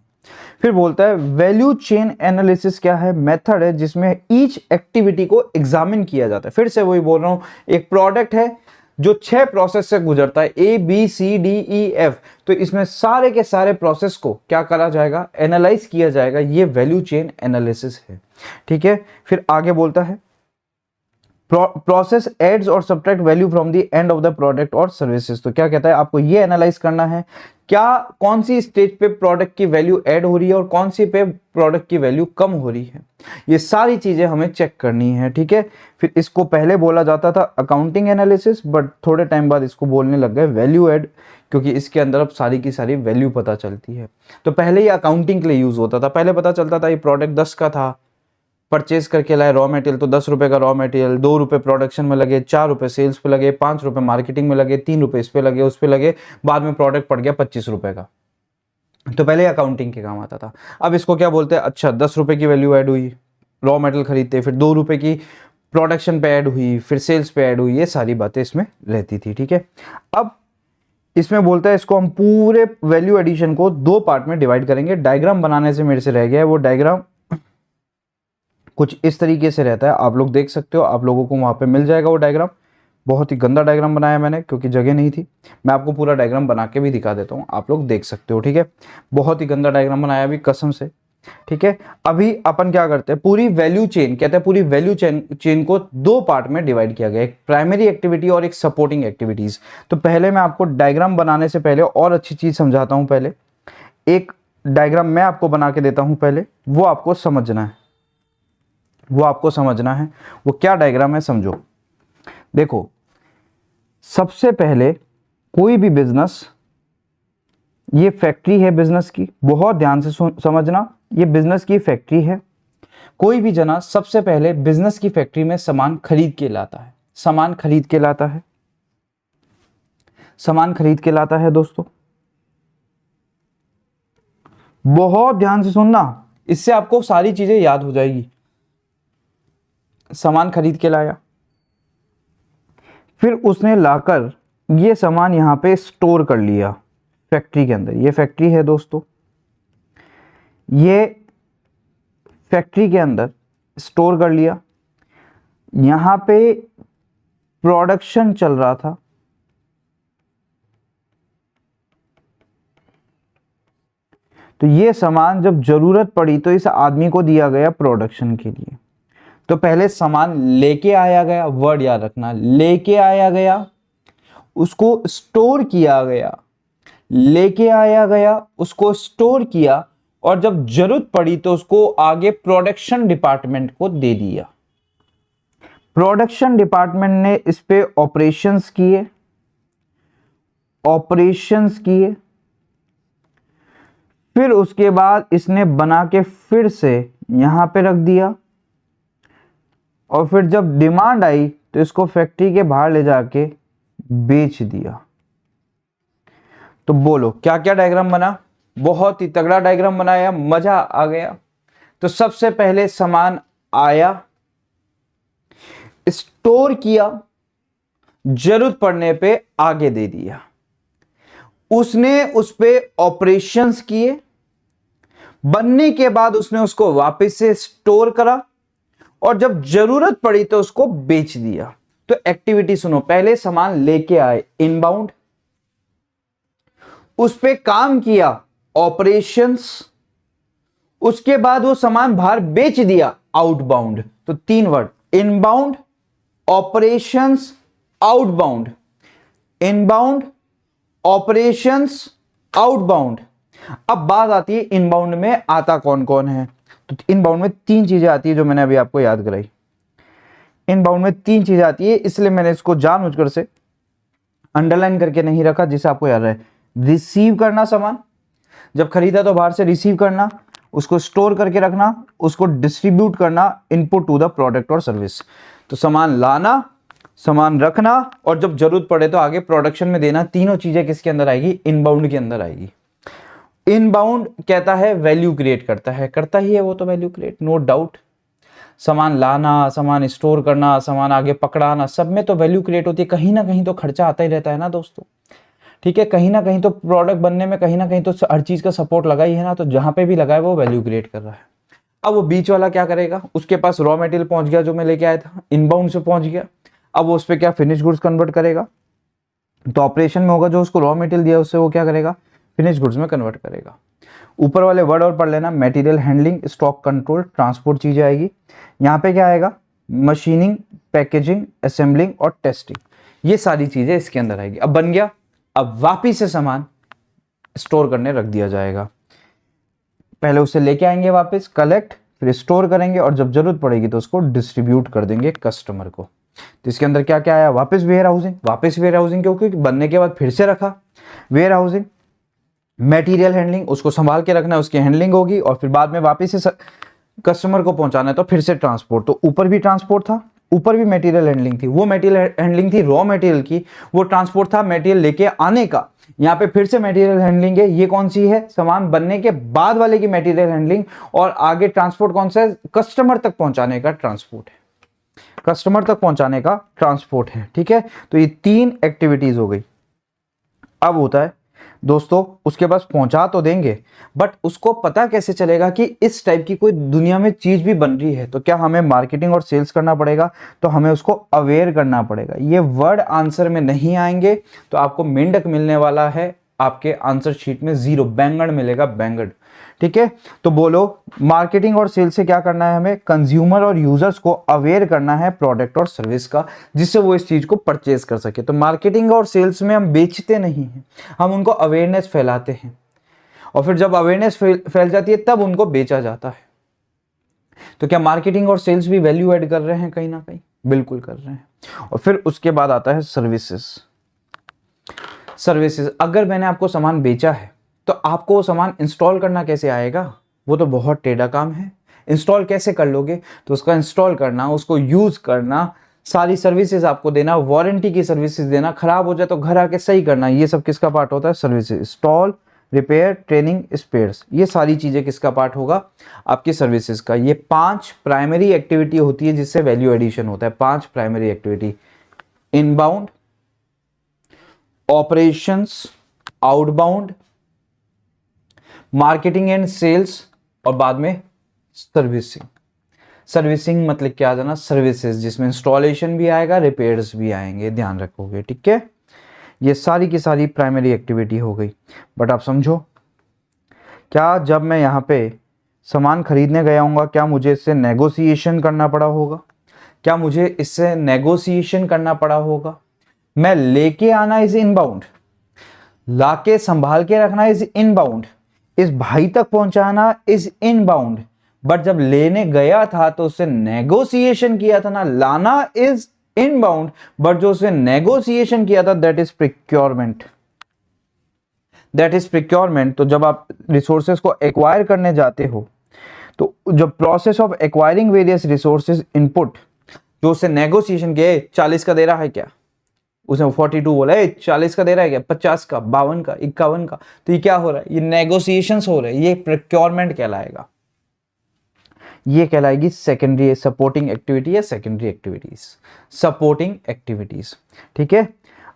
फिर बोलता है वैल्यू चेन एनालिसिस क्या है, मेथड है जिसमें ईच एक्टिविटी को एग्जामिन किया जाता है। फिर से वही बोल रहा हूं, एक प्रोडक्ट है जो 6 प्रोसेस से गुजरता है, ABCDEF, तो इसमें सारे के सारे प्रोसेस को क्या करा जाएगा, एनालाइज किया जाएगा। ये वैल्यू चेन एनालिसिस है, ठीक है। फिर आगे बोलता है प्रोसेस एड्स और subtract value from the end of the product और सर्विसेज। तो क्या कहता है, आपको ये एनालाइज करना है क्या कौन सी स्टेज पे प्रोडक्ट की वैल्यू ऐड हो रही है और कौन सी पे प्रोडक्ट की वैल्यू कम हो रही है। ये सारी चीजें हमें चेक करनी है, ठीक है। फिर इसको पहले बोला जाता था अकाउंटिंग एनालिसिस, बट थोड़े टाइम बाद इसको बोलने लग गए वैल्यू ऐड, क्योंकि इसके अंदर अब सारी की सारी वैल्यू पता चलती है। तो पहले ये अकाउंटिंग के लिए यूज होता था। पहले पता चलता था ये प्रोडक्ट 10 का था, परचेज करके लाए रॉ मटेरियल, तो 10 रुपए का रॉ मटेरियल, 2 रुपए प्रोडक्शन में लगे, 4 रुपए सेल्स पे लगे, 5 रुपए मार्केटिंग में लगे, 3 रुपए इस पे लगे, उस पे लगे, बाद में प्रोडक्ट पड़ गया 25 रुपए का। तो पहले अकाउंटिंग के काम आता था। अब इसको क्या बोलते हैं, अच्छा 10 रुपए की वैल्यू ऐड हुई, रॉ मटेरियल खरीदते, फिर 2 रुपए की प्रोडक्शन पे ऐड हुई, फिर सेल्स पे ऐड हुई, ये सारी बातें इसमें रहती थी, ठीक है। अब इसमें बोलता है इसको हम पूरे वैल्यू एडिशन को 2 पार्ट में डिवाइड करेंगे। डायग्राम बनाने से मेरे से रह गया है, वो डायग्राम कुछ इस तरीके से रहता है, आप लोग देख सकते हो, आप लोगों को वहां पे मिल जाएगा वो डायग्राम। बहुत ही गंदा डायग्राम बनाया मैंने क्योंकि जगह नहीं थी। मैं आपको पूरा डायग्राम बना के भी दिखा देता हूँ, आप लोग देख सकते हो, ठीक है। बहुत ही गंदा डायग्राम बनाया अभी कसम से, ठीक है। अभी अपन क्या करते हैं, पूरी वैल्यू चेन, कहते हैं पूरी वैल्यू चेन को 2 पार्ट में डिवाइड किया गया, एक प्राइमरी एक्टिविटी और एक सपोर्टिंग एक्टिविटीज। तो पहले मैं आपको डायग्राम बनाने से पहले और अच्छी चीज समझाता हूं। पहले एक डायग्राम मैं आपको बना के देता हूं, पहले वो आपको समझना है, वो आपको समझना है। वो क्या डायग्राम है समझो। देखो, सबसे पहले कोई भी बिजनेस, ये फैक्ट्री है बिजनेस की, बहुत ध्यान से समझना, ये बिजनेस की फैक्ट्री है। कोई भी जना सबसे पहले बिजनेस की फैक्ट्री में सामान खरीद के लाता है, सामान खरीद के लाता है, सामान खरीद के लाता है दोस्तों। बहुत ध्यान से सुनना, इससे आपको सारी चीजें याद हो जाएगी। सामान खरीद के लाया, फिर उसने लाकर ये सामान यहां पे स्टोर कर लिया फैक्ट्री के अंदर। ये फैक्ट्री है दोस्तों, ये फैक्ट्री के अंदर स्टोर कर लिया। यहां पे प्रोडक्शन चल रहा था, तो ये सामान जब जरूरत पड़ी तो इस आदमी को दिया गया प्रोडक्शन के लिए। तो पहले सामान लेके आया गया, वर्ड याद रखना, लेके आया गया, उसको स्टोर किया गया, लेके आया गया, उसको स्टोर किया, और जब जरूरत पड़ी तो उसको आगे प्रोडक्शन डिपार्टमेंट को दे दिया। प्रोडक्शन डिपार्टमेंट ने इस पे ऑपरेशंस किए, ऑपरेशंस किए, फिर उसके बाद इसने बना के फिर से यहां पे रख दिया, और फिर जब डिमांड आई तो इसको फैक्ट्री के बाहर ले जाके बेच दिया। तो बोलो क्या क्या डायग्राम बना, बहुत ही तगड़ा डायग्राम बनाया, मजा आ गया। तो सबसे पहले सामान आया, स्टोर किया, जरूरत पड़ने पे आगे दे दिया, उसने उस पे ऑपरेशंस किए, बनने के बाद उसने उसको वापस से स्टोर करा, और जब जरूरत पड़ी तो उसको बेच दिया। तो एक्टिविटी सुनो, पहले सामान लेके आए इनबाउंड, उस पे काम किया ऑपरेशंस, उसके बाद वो सामान बाहर बेच दिया आउटबाउंड। तो 3 word, inbound, operations, outbound, inbound, operations, outbound. अब बात आती है इनबाउंड में आता कौन कौन है। तो इनबाउंड में 3 चीजें आती है जो मैंने अभी आपको याद कराई। इनबाउंड में 3 चीजें आती है, इसलिए मैंने इसको जानबूझकर से अंडरलाइन करके नहीं रखा जिसे आपको याद रहे। रिसीव करना सामान, जब खरीदा तो बाहर से रिसीव करना, उसको स्टोर करके रखना, उसको डिस्ट्रीब्यूट करना, इनपुट टू द प्रोडक्ट और सर्विस। तो सामान लाना, सामान रखना, और जब जरूरत पड़े तो आगे प्रोडक्शन में देना। तीनों चीजें किसके अंदर आएगी, इनबाउंड के अंदर आएगी। इनबाउंड कहता है वैल्यू क्रिएट करता है, करता ही है वो तो वैल्यू क्रिएट, नो डाउट। सामान लाना, सामान स्टोर करना, सामान आगे पकड़ाना, सब में तो वैल्यू क्रिएट होती है। कहीं ना कहीं तो खर्चा आता ही रहता है ना दोस्तों, ठीक है। कहीं ना कहीं तो प्रोडक्ट बनने में कहीं ना कहीं तो हर चीज का सपोर्ट लगा ही है ना, तो जहां पे भी लगा है वो वैल्यू क्रिएट कर रहा है। अब वो बीच वाला क्या करेगा, उसके पास रॉ मटेरियल पहुंच गया जो मैं लेके आया था, इनबाउंड से पहुंच गया, अब वो उस पर क्या फिनिश गुड्स कन्वर्ट करेगा। तो ऑपरेशन में होगा जो उसको रॉ मटेरियल दिया उससे वो क्या करेगा, फिनिश गुड्स में कन्वर्ट करेगा। ऊपर वाले वर्ड और पढ़ लेना, material handling, stock control, transport चीजें आएगी। यहाँ पे क्या आएगा, मशीनिंग, पैकेजिंग, असेंबलिंग और टेस्टिंग, ये सारी चीजें इसके अंदर आएगी। अब बन गया, अब वापिस से सामान स्टोर करने रख दिया जाएगा। पहले उसे लेके आएंगे वापस, कलेक्ट, फिर स्टोर करेंगे और जब जरूरत पड़ेगी तो उसको डिस्ट्रीब्यूट कर देंगे कस्टमर को। तो इसके अंदर क्या क्या आया, वापस वेयर हाउसिंग, वापस वेयर हाउसिंग क्योंकि बनने के बाद फिर से रखा, वेयर हाउसिंग, मटेरियल हैंडलिंग, उसको संभाल के रखना है, उसकी हैंडलिंग होगी और फिर बाद में वापस से कस्टमर को पहुंचाना है तो फिर से ट्रांसपोर्ट। तो ऊपर भी ट्रांसपोर्ट था, ऊपर भी मटेरियल हैंडलिंग थी, वो मटेरियल हैंडलिंग थी रॉ मटेरियल की, वो ट्रांसपोर्ट था मटेरियल लेके आने का, यहाँ पे फिर से मटेरियल हैंडलिंग है। ये कौन सी है, सामान बनने के बाद वाले की मटेरियल हैंडलिंग, और आगे ट्रांसपोर्ट कौन सा है, कस्टमर तक पहुंचाने का ट्रांसपोर्ट है, कस्टमर तक पहुंचाने का ट्रांसपोर्ट है। ठीक है, तो ये 3 एक्टिविटीज हो गई। अब होता है दोस्तों, उसके पास पहुंचा तो देंगे बट उसको पता कैसे चलेगा कि इस टाइप की कोई दुनिया में चीज भी बन रही है, तो क्या हमें मार्केटिंग और सेल्स करना पड़ेगा, तो हमें उसको अवेयर करना पड़ेगा। ये वर्ड आंसर में नहीं आएंगे तो आपको मेंढक मिलने वाला है, आपके आंसर शीट में 0, बैंगड़ मिलेगा, बैंगड़। ठीक है, तो बोलो मार्केटिंग और सेल्स से क्या करना है, हमें कंज्यूमर और यूजर्स को अवेयर करना है प्रोडक्ट और सर्विस का, जिससे वो इस चीज को परचेज कर सके। तो मार्केटिंग और सेल्स में हम बेचते नहीं हैं, हम उनको अवेयरनेस फैलाते हैं, और फिर जब अवेयरनेस फैल जाती है तब उनको बेचा जाता है। तो क्या मार्केटिंग और सेल्स भी वैल्यू ऐड कर रहे हैं कहीं ना कहीं, बिल्कुल कर रहे हैं। और फिर उसके बाद आता है सर्विसेज। सर्विसेज, अगर मैंने आपको सामान बेचा है तो आपको वो सामान इंस्टॉल करना कैसे आएगा, वो तो बहुत टेढ़ा काम है। इंस्टॉल कैसे कर लोगे, तो उसका इंस्टॉल करना, उसको यूज करना, सारी सर्विसेज आपको देना, वारंटी की सर्विसेज देना, खराब हो जाए तो घर आके सही करना, ये सब किसका पार्ट होता है, services. Install, repair, training, spares, ये सारी चीजें किसका पार्ट होगा, आपकी सर्विसेज का। ये 5 प्राइमरी एक्टिविटी होती है जिससे वैल्यू एडिशन होता है। 5 primary activity, inbound, operations, outbound, marketing and sales, और बाद में सर्विसिंग। सर्विसिंग मतलब क्या जाना, सर्विसेज जिसमें इंस्टॉलेशन भी आएगा, रिपेयर्स भी आएंगे, ध्यान रखोगे। ठीक है, ये सारी की सारी प्राइमरी एक्टिविटी हो गई। बट आप समझो, क्या जब मैं यहाँ पे सामान खरीदने गया हूँगा, क्या मुझे इससे नेगोशिएशन करना पड़ा होगा, क्या मुझे इससे नेगोशिएशन करना पड़ा होगा। मैं लेके आना इज इनबाउंड, लाके संभाल के रखना इज इनबाउंड, इस भाई तक पहुंचाना इज इनबाउंड। बट जब लेने गया था तो उससे नेगोशिएशन किया था ना, लाना इज इनबाउंड, बट जो उसने नेगोशिएशन किया था that is procurement, that is procurement. तो जब आप रिसोर्सेज को एक्वायर करने जाते हो तो जो process of acquiring various resources input, जो उससे नेगोशिएशन किया, 40 का दे रहा है क्या, उसने 42 बोला, 40 का दे रहा है क्या, 50 का, 52 का, 51 का, तो ये क्या हो रहा है, ये नेगोशिएशंस हो रहे हैं, ये प्रोक्योरमेंट कहलाएगा। ये कहलाएगी सेकेंडरी सपोर्टिंग एक्टिविटी या सेकेंडरी एक्टिविटीज, सपोर्टिंग एक्टिविटीज। ठीक है,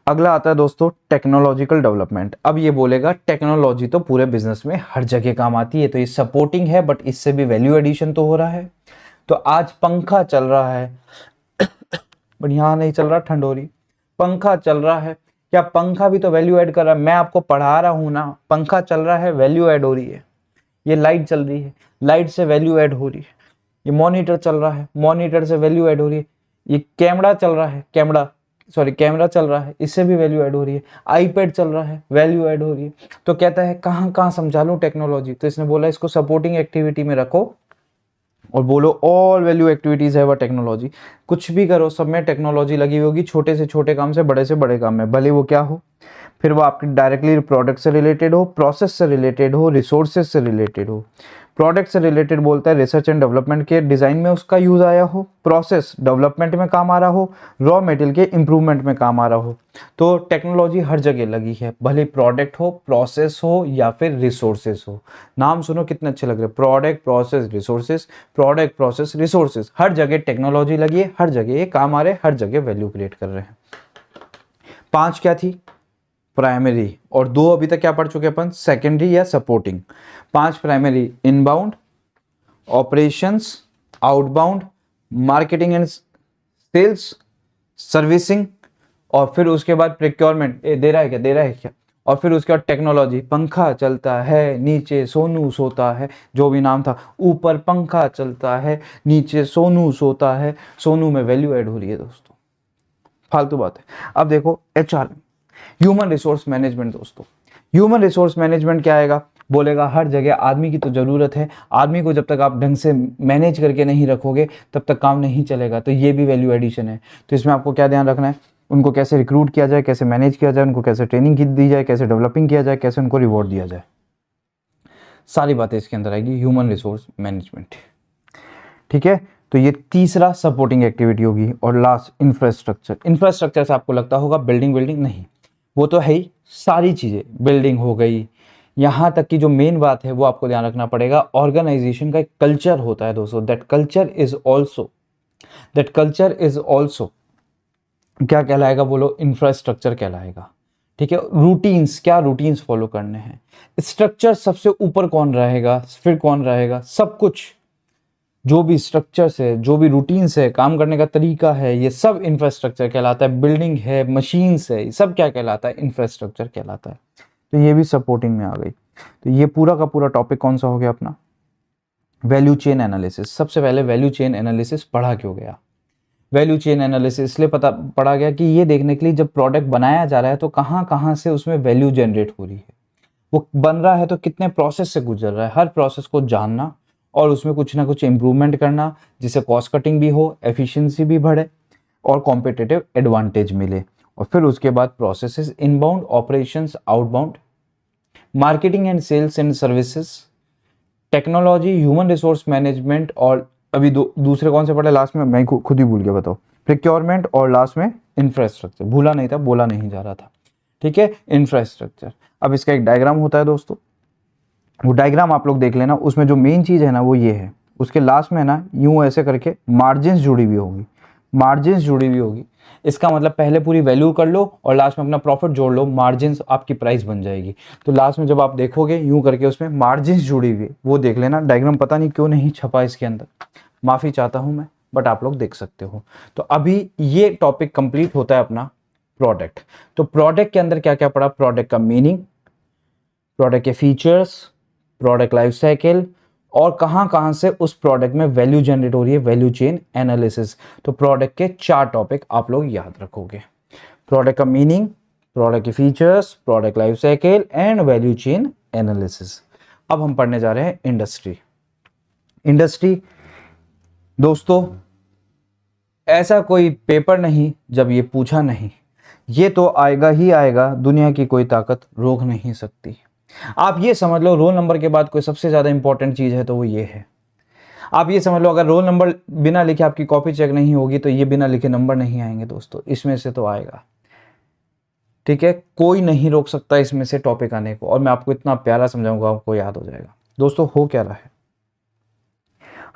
अगला आता है दोस्तों टेक्नोलॉजिकल डेवलपमेंट। अब ये बोलेगा टेक्नोलॉजी तो पूरे बिजनेस में हर जगह काम आती है, तो ये सपोर्टिंग है बट इससे भी वैल्यू एडिशन तो हो रहा है। तो आज पंखा चल रहा है बट यहां नहीं चल रहा, ठंड हो रही, पंखा चल रहा है, क्या पंखा भी तो वैल्यू ऐड कर रहा है, मैं आपको पढ़ा रहा हूं ना, पंखा चल रहा है, वैल्यू ऐड हो रही है। ये लाइट चल रही है, लाइट से वैल्यू ऐड हो रही है। ये मॉनिटर चल रहा है, मॉनिटर से वैल्यू ऐड हो रही है। ये कैमरा चल रहा है, कैमरा चल रहा है, इससे भी वैल्यू ऐड हो रही है। आईपैड चल रहा है, वैल्यू ऐड हो रही है। तो कहता है कहां कहां समझा लूं टेक्नोलॉजी, तो इसने बोला इसको सपोर्टिंग एक्टिविटी में रखो और बोलो ऑल वैल्यू एक्टिविटीज है वह टेक्नोलॉजी। कुछ भी करो सब में टेक्नोलॉजी लगी हुई होगी, छोटे से छोटे काम से बड़े काम में, भले वो क्या हो, फिर वो आपके डायरेक्टली प्रोडक्ट से रिलेटेड हो, प्रोसेस से रिलेटेड हो, रिसोर्सेज से रिलेटेड हो। प्रोडक्ट से रिलेटेड बोलता है रिसर्च एंड डेवलपमेंट के डिजाइन में उसका यूज आया हो, प्रोसेस डेवलपमेंट में काम आ रहा हो, रॉ मटेरियल के इंप्रूवमेंट में काम आ रहा हो। तो टेक्नोलॉजी हर जगह लगी है, भले प्रोडक्ट हो, प्रोसेस हो या फिर रिसोर्सेज हो। नाम सुनो कितने अच्छे लग रहे, product, process, resources, product, process, resources, हर जगह टेक्नोलॉजी लगी है, हर जगह ये काम आ रहे हैं, हर जगह वैल्यू क्रिएट कर रहे हैं। 5 क्या थी, प्राइमरी, और 2 अभी तक क्या पढ़ चुके अपन, सेकेंडरी या supporting. 5 primary, inbound, operations, outbound, marketing and sales, servicing, और फिर उसके बाद प्रोक्योरमेंट, दे रहा है क्या, और फिर उसके बाद टेक्नोलॉजी, पंखा चलता है नीचे सोनू सोता है, जो भी नाम था, ऊपर पंखा चलता है नीचे सोनू सोता है, सोनू में वैल्यू ऐड हो रही है दोस्तों, फालतू बात है। अब देखो HR, ह्यूमन रिसोर्स मैनेजमेंट दोस्तों, ह्यूमन रिसोर्स मैनेजमेंट क्या आएगा, बोलेगा हर जगह आदमी की तो ज़रूरत है, आदमी को जब तक आप ढंग से मैनेज करके नहीं रखोगे तब तक काम नहीं चलेगा, तो ये भी वैल्यू एडिशन है। तो इसमें आपको क्या ध्यान रखना है, उनको कैसे रिक्रूट किया जाए, कैसे मैनेज किया जाए, उनको कैसे ट्रेनिंग दी जाए, कैसे डेवलपिंग किया जाए, कैसे उनको रिवॉर्ड दिया जाए, सारी बातें इसके अंदर आएगी, ह्यूमन रिसोर्स मैनेजमेंट। ठीक है, तो ये तीसरा सपोर्टिंग एक्टिविटी होगी। और लास्ट इंफ्रास्ट्रक्चर। इंफ्रास्ट्रक्चर से आपको लगता होगा बिल्डिंग, बिल्डिंग नहीं, वो तो है ही, सारी चीज़ें, बिल्डिंग हो गई, यहाँ तक की जो मेन बात है वो आपको ध्यान रखना पड़ेगा, ऑर्गेनाइजेशन का एक कल्चर होता है दोस्तों, दैट कल्चर इज ऑल्सो क्या कहलाएगा बोलो, इंफ्रास्ट्रक्चर कहलाएगा। ठीक है, रूटीन्स, क्या रूटीन्स फॉलो करने हैं, स्ट्रक्चर सबसे ऊपर कौन रहेगा, फिर कौन रहेगा, सब कुछ जो भी स्ट्रक्चर्स है, जो भी रूटीन्स है, काम करने का तरीका है, ये सब इंफ्रास्ट्रक्चर कहलाता है। बिल्डिंग है, मशीन्स है, ये सब क्या कहलाता है, इंफ्रास्ट्रक्चर कहलाता है। तो ये भी सपोर्टिंग में आ गई। तो ये पूरा का पूरा टॉपिक कौन सा हो गया अपना, वैल्यू चेन एनालिसिस। सबसे पहले वैल्यू चेन एनालिसिस पढ़ा क्यों गया, वैल्यू चेन एनालिसिस इसलिए पढ़ा गया कि ये देखने के लिए जब प्रोडक्ट बनाया जा रहा है तो कहाँ कहाँ से उसमें वैल्यू जनरेट हो रही है, वो बन रहा है तो कितने प्रोसेस से गुजर रहा है, हर प्रोसेस को जानना और उसमें कुछ ना कुछ इम्प्रूवमेंट करना, जिससे कॉस्ट कटिंग भी हो, एफिशिएंसी भी बढ़े और कॉम्पिटिटिव एडवांटेज मिले। और फिर उसके बाद processes, inbound, operations, outbound, marketing and sales and services, technology, human resource management, और अभी दूसरे कौन से पढ़े लास्ट में, मैं खुद ही भूल गया, बताओ, प्रिक्योरमेंट, और लास्ट में इंफ्रास्ट्रक्चर, भूला नहीं था, बोला नहीं जा रहा था। ठीक है, इंफ्रास्ट्रक्चर। अब इसका एक डायग्राम होता है दोस्तों, वो डायग्राम आप लोग देख लेना, उसमें जो मेन चीज़ है ना वो ये है, उसके लास्ट में ना यूं ऐसे करके मार्जिन्स जुड़ी हुई होगी, मार्जिन्स जुड़ी हुई होगी। इसका मतलब पहले पूरी वैल्यू कर लो और लास्ट में अपना प्रॉफिट जोड़ लो, मार्जिन्स आपकी प्राइस बन जाएगी। तो लास्ट में जब आप देखोगे यूं करके उसमें मार्जिन्स जुड़ी हुई, वो देख लेना। डायग्राम पता नहीं क्यों नहीं छपा इसके अंदर, माफ़ी चाहता हूँ मैं, बट आप लोग देख सकते हो। तो अभी ये टॉपिक कंप्लीट होता है अपना प्रोडक्ट। तो प्रोडक्ट के अंदर क्या क्या पड़ा, प्रोडक्ट का मीनिंग, प्रोडक्ट के फीचर्स, प्रोडक्ट लाइफ साइकिल, और कहां कहां से उस प्रोडक्ट में वैल्यू जनरेट हो रही है, वैल्यू चेन एनालिसिस। तो प्रोडक्ट के 4 टॉपिक आप लोग याद रखोगे, प्रोडक्ट का मीनिंग, प्रोडक्ट के features, product life cycle and value chain analysis. अब हम पढ़ने जा रहे हैं इंडस्ट्री। इंडस्ट्री दोस्तों, ऐसा कोई पेपर नहीं जब ये पूछा नहीं, ये तो आएगा ही आएगा, दुनिया की कोई ताकत रोक नहीं सकती। आप ये समझ लो, रोल नंबर के बाद कोई सबसे ज़्यादा इंपॉर्टेंट चीज़ है तो वो ये है। आप ये समझ लो, अगर रोल नंबर बिना लिखे आपकी कॉपी चेक नहीं होगी तो ये बिना लिखे नंबर नहीं आएंगे दोस्तों, इसमें से तो आएगा। ठीक है, कोई नहीं रोक सकता इसमें से टॉपिक आने को, और मैं आपको इतना प्यारा समझाऊंगा, आपको याद हो जाएगा। दोस्तों हो क्या रहा है,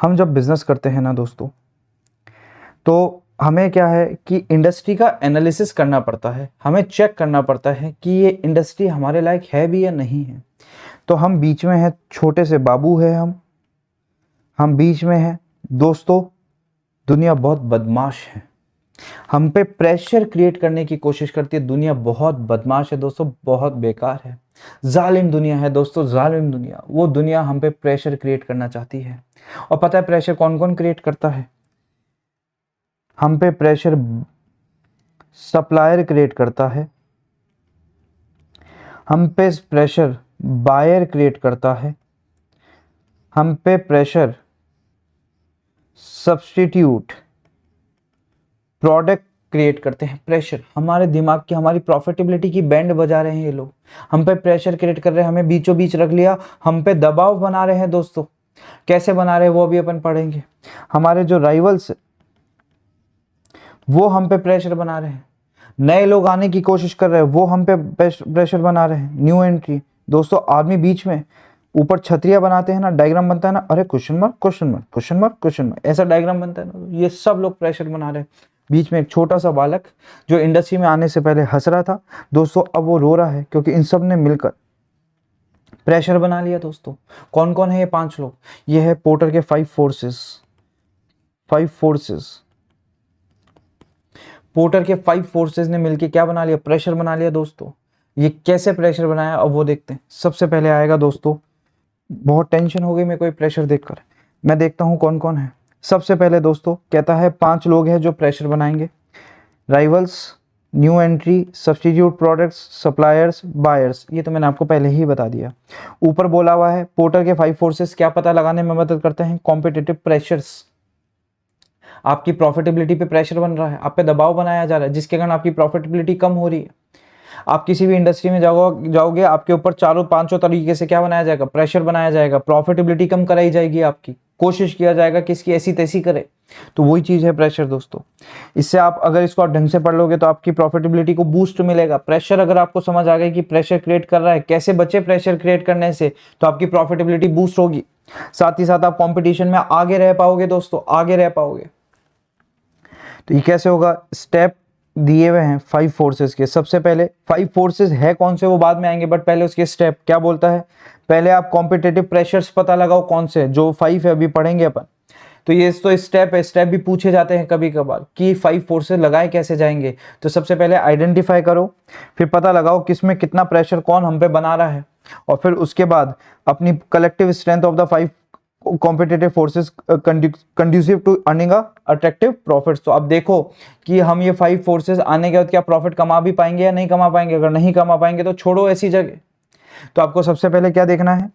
हम जब बिजनेस करते हैं ना दोस्तों, तो हमें क्या है कि इंडस्ट्री का एनालिसिस करना पड़ता है, हमें चेक करना पड़ता है कि ये इंडस्ट्री हमारे लायक है भी या नहीं है। तो हम बीच में हैं, छोटे से बाबू है हम बीच में हैं दोस्तों। दुनिया बहुत बदमाश है, हम पे प्रेशर क्रिएट करने की कोशिश करती है, दुनिया बहुत बदमाश है दोस्तों, बहुत बेकार है, जालिम दुनिया है दोस्तों, जालिम दुनिया। वो दुनिया हम पे प्रेशर क्रिएट करना चाहती है। और पता है प्रेशर कौन कौन क्रिएट करता है, हम पे प्रेशर सप्लायर क्रिएट करता है, हम पे प्रेशर बायर क्रिएट करता है, हम पे प्रेशर सब्स्टिट्यूट प्रोडक्ट क्रिएट करते हैं। प्रेशर हमारे दिमाग की, हमारी प्रॉफिटेबिलिटी की बैंड बजा रहे हैं ये लोग, हम पे प्रेशर क्रिएट कर रहे हैं, हमें बीचों बीच रख लिया, हम पे दबाव बना रहे हैं दोस्तों। कैसे बना रहे हैं वो भी अपन पढ़ेंगे। हमारे जो राइवल्स वो हम पे प्रेशर बना रहे हैं, नए लोग आने की कोशिश कर रहे हैं, वो हम पे प्रेशर बना रहे हैं, न्यू एंट्री। दोस्तों आदमी बीच में ऊपर छतरियां बनाते हैं ना, डायग्राम बनता है ना, अरे question mark question mark question mark question mark, ऐसा डायग्राम बनता है ना, ये सब लोग प्रेशर बना रहे हैं। बीच में एक छोटा सा बालक जो इंडस्ट्री में आने से पहले हंस रहा था दोस्तों, अब वो रो रहा है, क्योंकि इन सब ने मिलकर प्रेशर बना लिया दोस्तों। कौन कौन है ये 5 लोग, ये है पोर्टर के 5 फोर्सेस, 5 फोर्सेस। पोर्टर के 5 फोर्सेस ने मिलकर क्या बना लिया, प्रेशर बना लिया दोस्तों। ये कैसे प्रेशर बनाया अब वो देखते हैं। सबसे पहले आएगा दोस्तों, बहुत टेंशन हो गई मेरे को ये प्रेशर देखकर, मैं देखता हूँ कौन कौन है। सबसे पहले दोस्तों कहता है 5 लोग हैं जो प्रेशर बनाएंगे, rivals, new entry, substitute products, suppliers, buyers. ये तो मैंने आपको पहले ही बता दिया। ऊपर बोला हुआ है पोर्टर के 5 फोर्सेस क्या पता लगाने में मदद करते हैं, कॉम्पिटिटिव प्रेशर्स। आपकी प्रॉफिटेबिलिटी पे प्रेशर बन रहा है, आप पे दबाव बनाया जा रहा है, जिसके कारण आपकी प्रॉफिटेबिलिटी कम हो रही है। आप किसी भी इंडस्ट्री में जाओगे आपके ऊपर 4-5 तरीके से क्या बनाया जाएगा, प्रेशर बनाया जाएगा, प्रॉफिटेबिलिटी कम कराई जाएगी, आपकी कोशिश किया जाएगा कि इसकी ऐसी तैसी करे। तो वही चीज है प्रेशर दोस्तों। इससे आप अगर इसको ढंग से पढ़ लोगे तो आपकी प्रॉफिटेबिलिटी को बूस्ट मिलेगा। प्रेशर अगर आपको समझ आ गया कि प्रेशर क्रिएट कर रहा है, कैसे बचे प्रेशर क्रिएट करने से, तो आपकी प्रॉफिटेबिलिटी बूस्ट होगी। साथ ही साथ आप कॉम्पिटिशन में आगे रह पाओगे दोस्तों, आगे रह पाओगे। तो ये कैसे होगा, स्टेप दिए हुए हैं 5 फोर्सेस के। सबसे पहले 5 फोर्सेस है कौन से वो बाद में आएंगे, बट पहले उसके स्टेप क्या बोलता है। पहले आप कॉम्पिटिटिव प्रेशर्स पता लगाओ कौन से, जो 5 है अभी पढ़ेंगे अपन। तो ये तो स्टेप है, स्टेप भी पूछे जाते हैं कभी कभार कि 5 फोर्सेस लगाए कैसे जाएंगे। तो सबसे पहले आइडेंटिफाई करो, फिर पता लगाओ किस में कितना प्रेशर कौन हम पे बना रहा है, और फिर उसके बाद अपनी collective strength of the 5 competitive forces conducive to earning attractive profits. तो अब देखो कि हम ये 5 फोर्सेस आने के बाद क्या प्रॉफिट कमा भी पाएंगे या नहीं कमा पाएंगे। अगर नहीं कमा पाएंगे तो छोड़ो ऐसी जगह। तो आपको सबसे पहले क्या देखना है,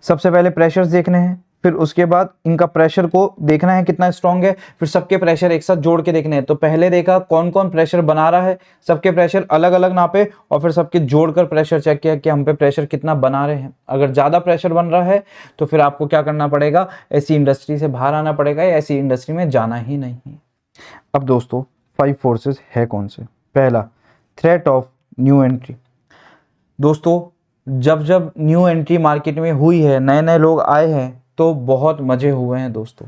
सबसे पहले प्रेशर्स देखने हैं, फिर उसके बाद इनका प्रेशर को देखना है कितना स्ट्रांग है, फिर सबके प्रेशर एक साथ जोड़ के देखने हैं। तो पहले देखा कौन कौन प्रेशर बना रहा है, सबके प्रेशर अलग अलग नापे और फिर सबके जोड़कर प्रेशर चेक किया कि हम पे प्रेशर कितना बना रहे हैं। अगर ज़्यादा प्रेशर बन रहा है तो फिर आपको क्या करना पड़ेगा, ऐसी इंडस्ट्री से बाहर आना पड़ेगा या ऐसी इंडस्ट्री में जाना ही नहीं। अब दोस्तों 5 फोर्सेस है कौन से। पहला, थ्रेट ऑफ न्यू एंट्री। दोस्तों जब जब न्यू एंट्री मार्केट में हुई है, नए नए लोग आए हैं, तो बहुत मजे हुए हैं दोस्तों।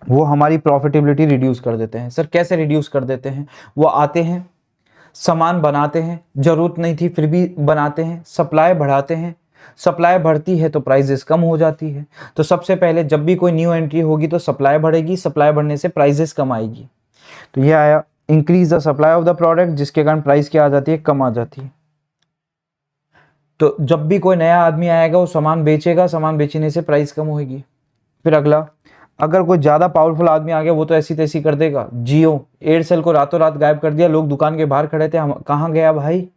वो हमारी प्रॉफिटेबिलिटी रिड्यूस कर देते हैं। सर कैसे रिड्यूस कर देते हैं, वो आते हैं, सामान बनाते हैं, जरूरत नहीं थी फिर भी बनाते हैं, सप्लाई बढ़ाते हैं, सप्लाई बढ़ती है तो प्राइजेस कम हो जाती है। तो सबसे पहले जब भी कोई न्यू एंट्री होगी तो सप्लाई बढ़ेगी, सप्लाई बढ़ने से प्राइजेस कम आएगी। तो ये आया increase the supply of the product, जिसके कारण प्राइस क्या आ जाती है, कम आ जाती है। तो जब भी कोई नया आदमी आएगा वो सामान बेचेगा, सामान बेचने से प्राइस कम होगी। फिर अगला, अगर कोई ज़्यादा पावरफुल आदमी आ गया वो तो ऐसी तैसी कर देगा। जियो एयरसेल को रातों रात गायब कर दिया, लोग दुकान के बाहर खड़े थे, हम कहाँ गया भाई,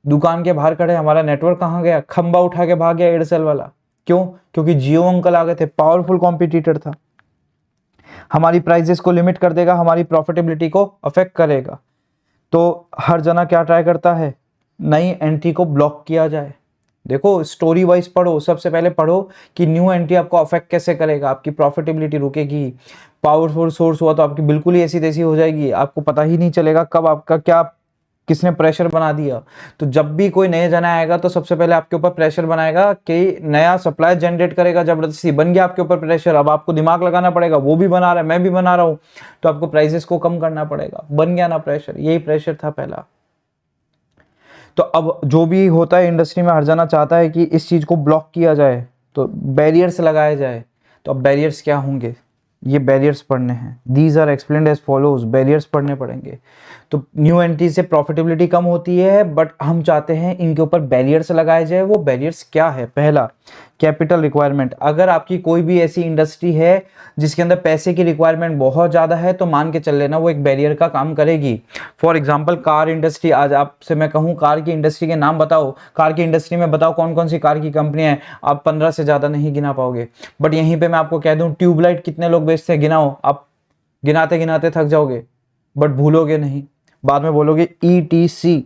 दुकान के बाहर खड़े, हमारा नेटवर्क कहाँ गया, खंबा उठा के भाग गया एयरसेल वाला। क्यों, क्योंकि जियो अंकल आ गए थे, पावरफुल कॉम्पिटिटर था। हमारी प्राइजेस को लिमिट कर देगा, हमारी प्रॉफिटेबिलिटी को अफेक्ट करेगा। तो हर जना क्या ट्राई करता है, नई एंट्री को ब्लॉक किया जाए। देखो स्टोरी वाइज पढ़ो, सबसे पहले पढ़ो कि न्यू एंट्री आपको अफेक्ट कैसे करेगा, आपकी प्रॉफिटेबिलिटी रुकेगी, पावरफुल सोर्स हुआ तो आपकी बिल्कुल ही ऐसी तैसी हो जाएगी, आपको पता ही नहीं चलेगा कब आपका क्या किसने प्रेशर बना दिया। तो जब भी कोई नए जना आएगा तो सबसे पहले आपके ऊपर प्रेशर बनाएगा कि नया सप्लाई जनरेट करेगा, जबरदस्ती बन गया आपके ऊपर प्रेशर। अब आपको दिमाग लगाना पड़ेगा, वो भी बना रहा है मैं भी बना रहा हूँ, तो आपको प्राइसेस को कम करना पड़ेगा। बन गया ना प्रेशर, यही प्रेशर था पहला। तो अब जो भी होता है इंडस्ट्री में, हर जना चाहता है कि इस चीज़ को ब्लॉक किया जाए, तो बैरियर्स लगाए जाए। तो अब बैरियर्स क्या होंगे, ये बैरियर्स पढ़ने हैं। These are explained as follows, barriers पढ़ने पड़ेंगे। तो न्यू एंट्री से प्रॉफिटेबिलिटी कम होती है, बट हम चाहते हैं इनके ऊपर बैरियर्स लगाए जाए। वो बैरियर्स क्या है, पहला कैपिटल रिक्वायरमेंट। अगर आपकी कोई भी ऐसी इंडस्ट्री है जिसके अंदर पैसे की रिक्वायरमेंट बहुत ज़्यादा है तो मान के चल लेना वो एक बैरियर का काम करेगी। फॉर एग्जांपल कार इंडस्ट्री, आज आपसे मैं कहूँ कार की इंडस्ट्री के नाम बताओ, कार की इंडस्ट्री में बताओ कौन कौन सी कार की कंपनियां हैं, आप 15 से ज़्यादा नहीं गिना पाओगे। बट यहीं पर मैं आपको कह दूँ, ट्यूबलाइट कितने लोग बेचते हैं, गिनाओ, आप गिनाते गिनाते थक जाओगे बट भूलोगे नहीं, बाद में बोलोगे ETC।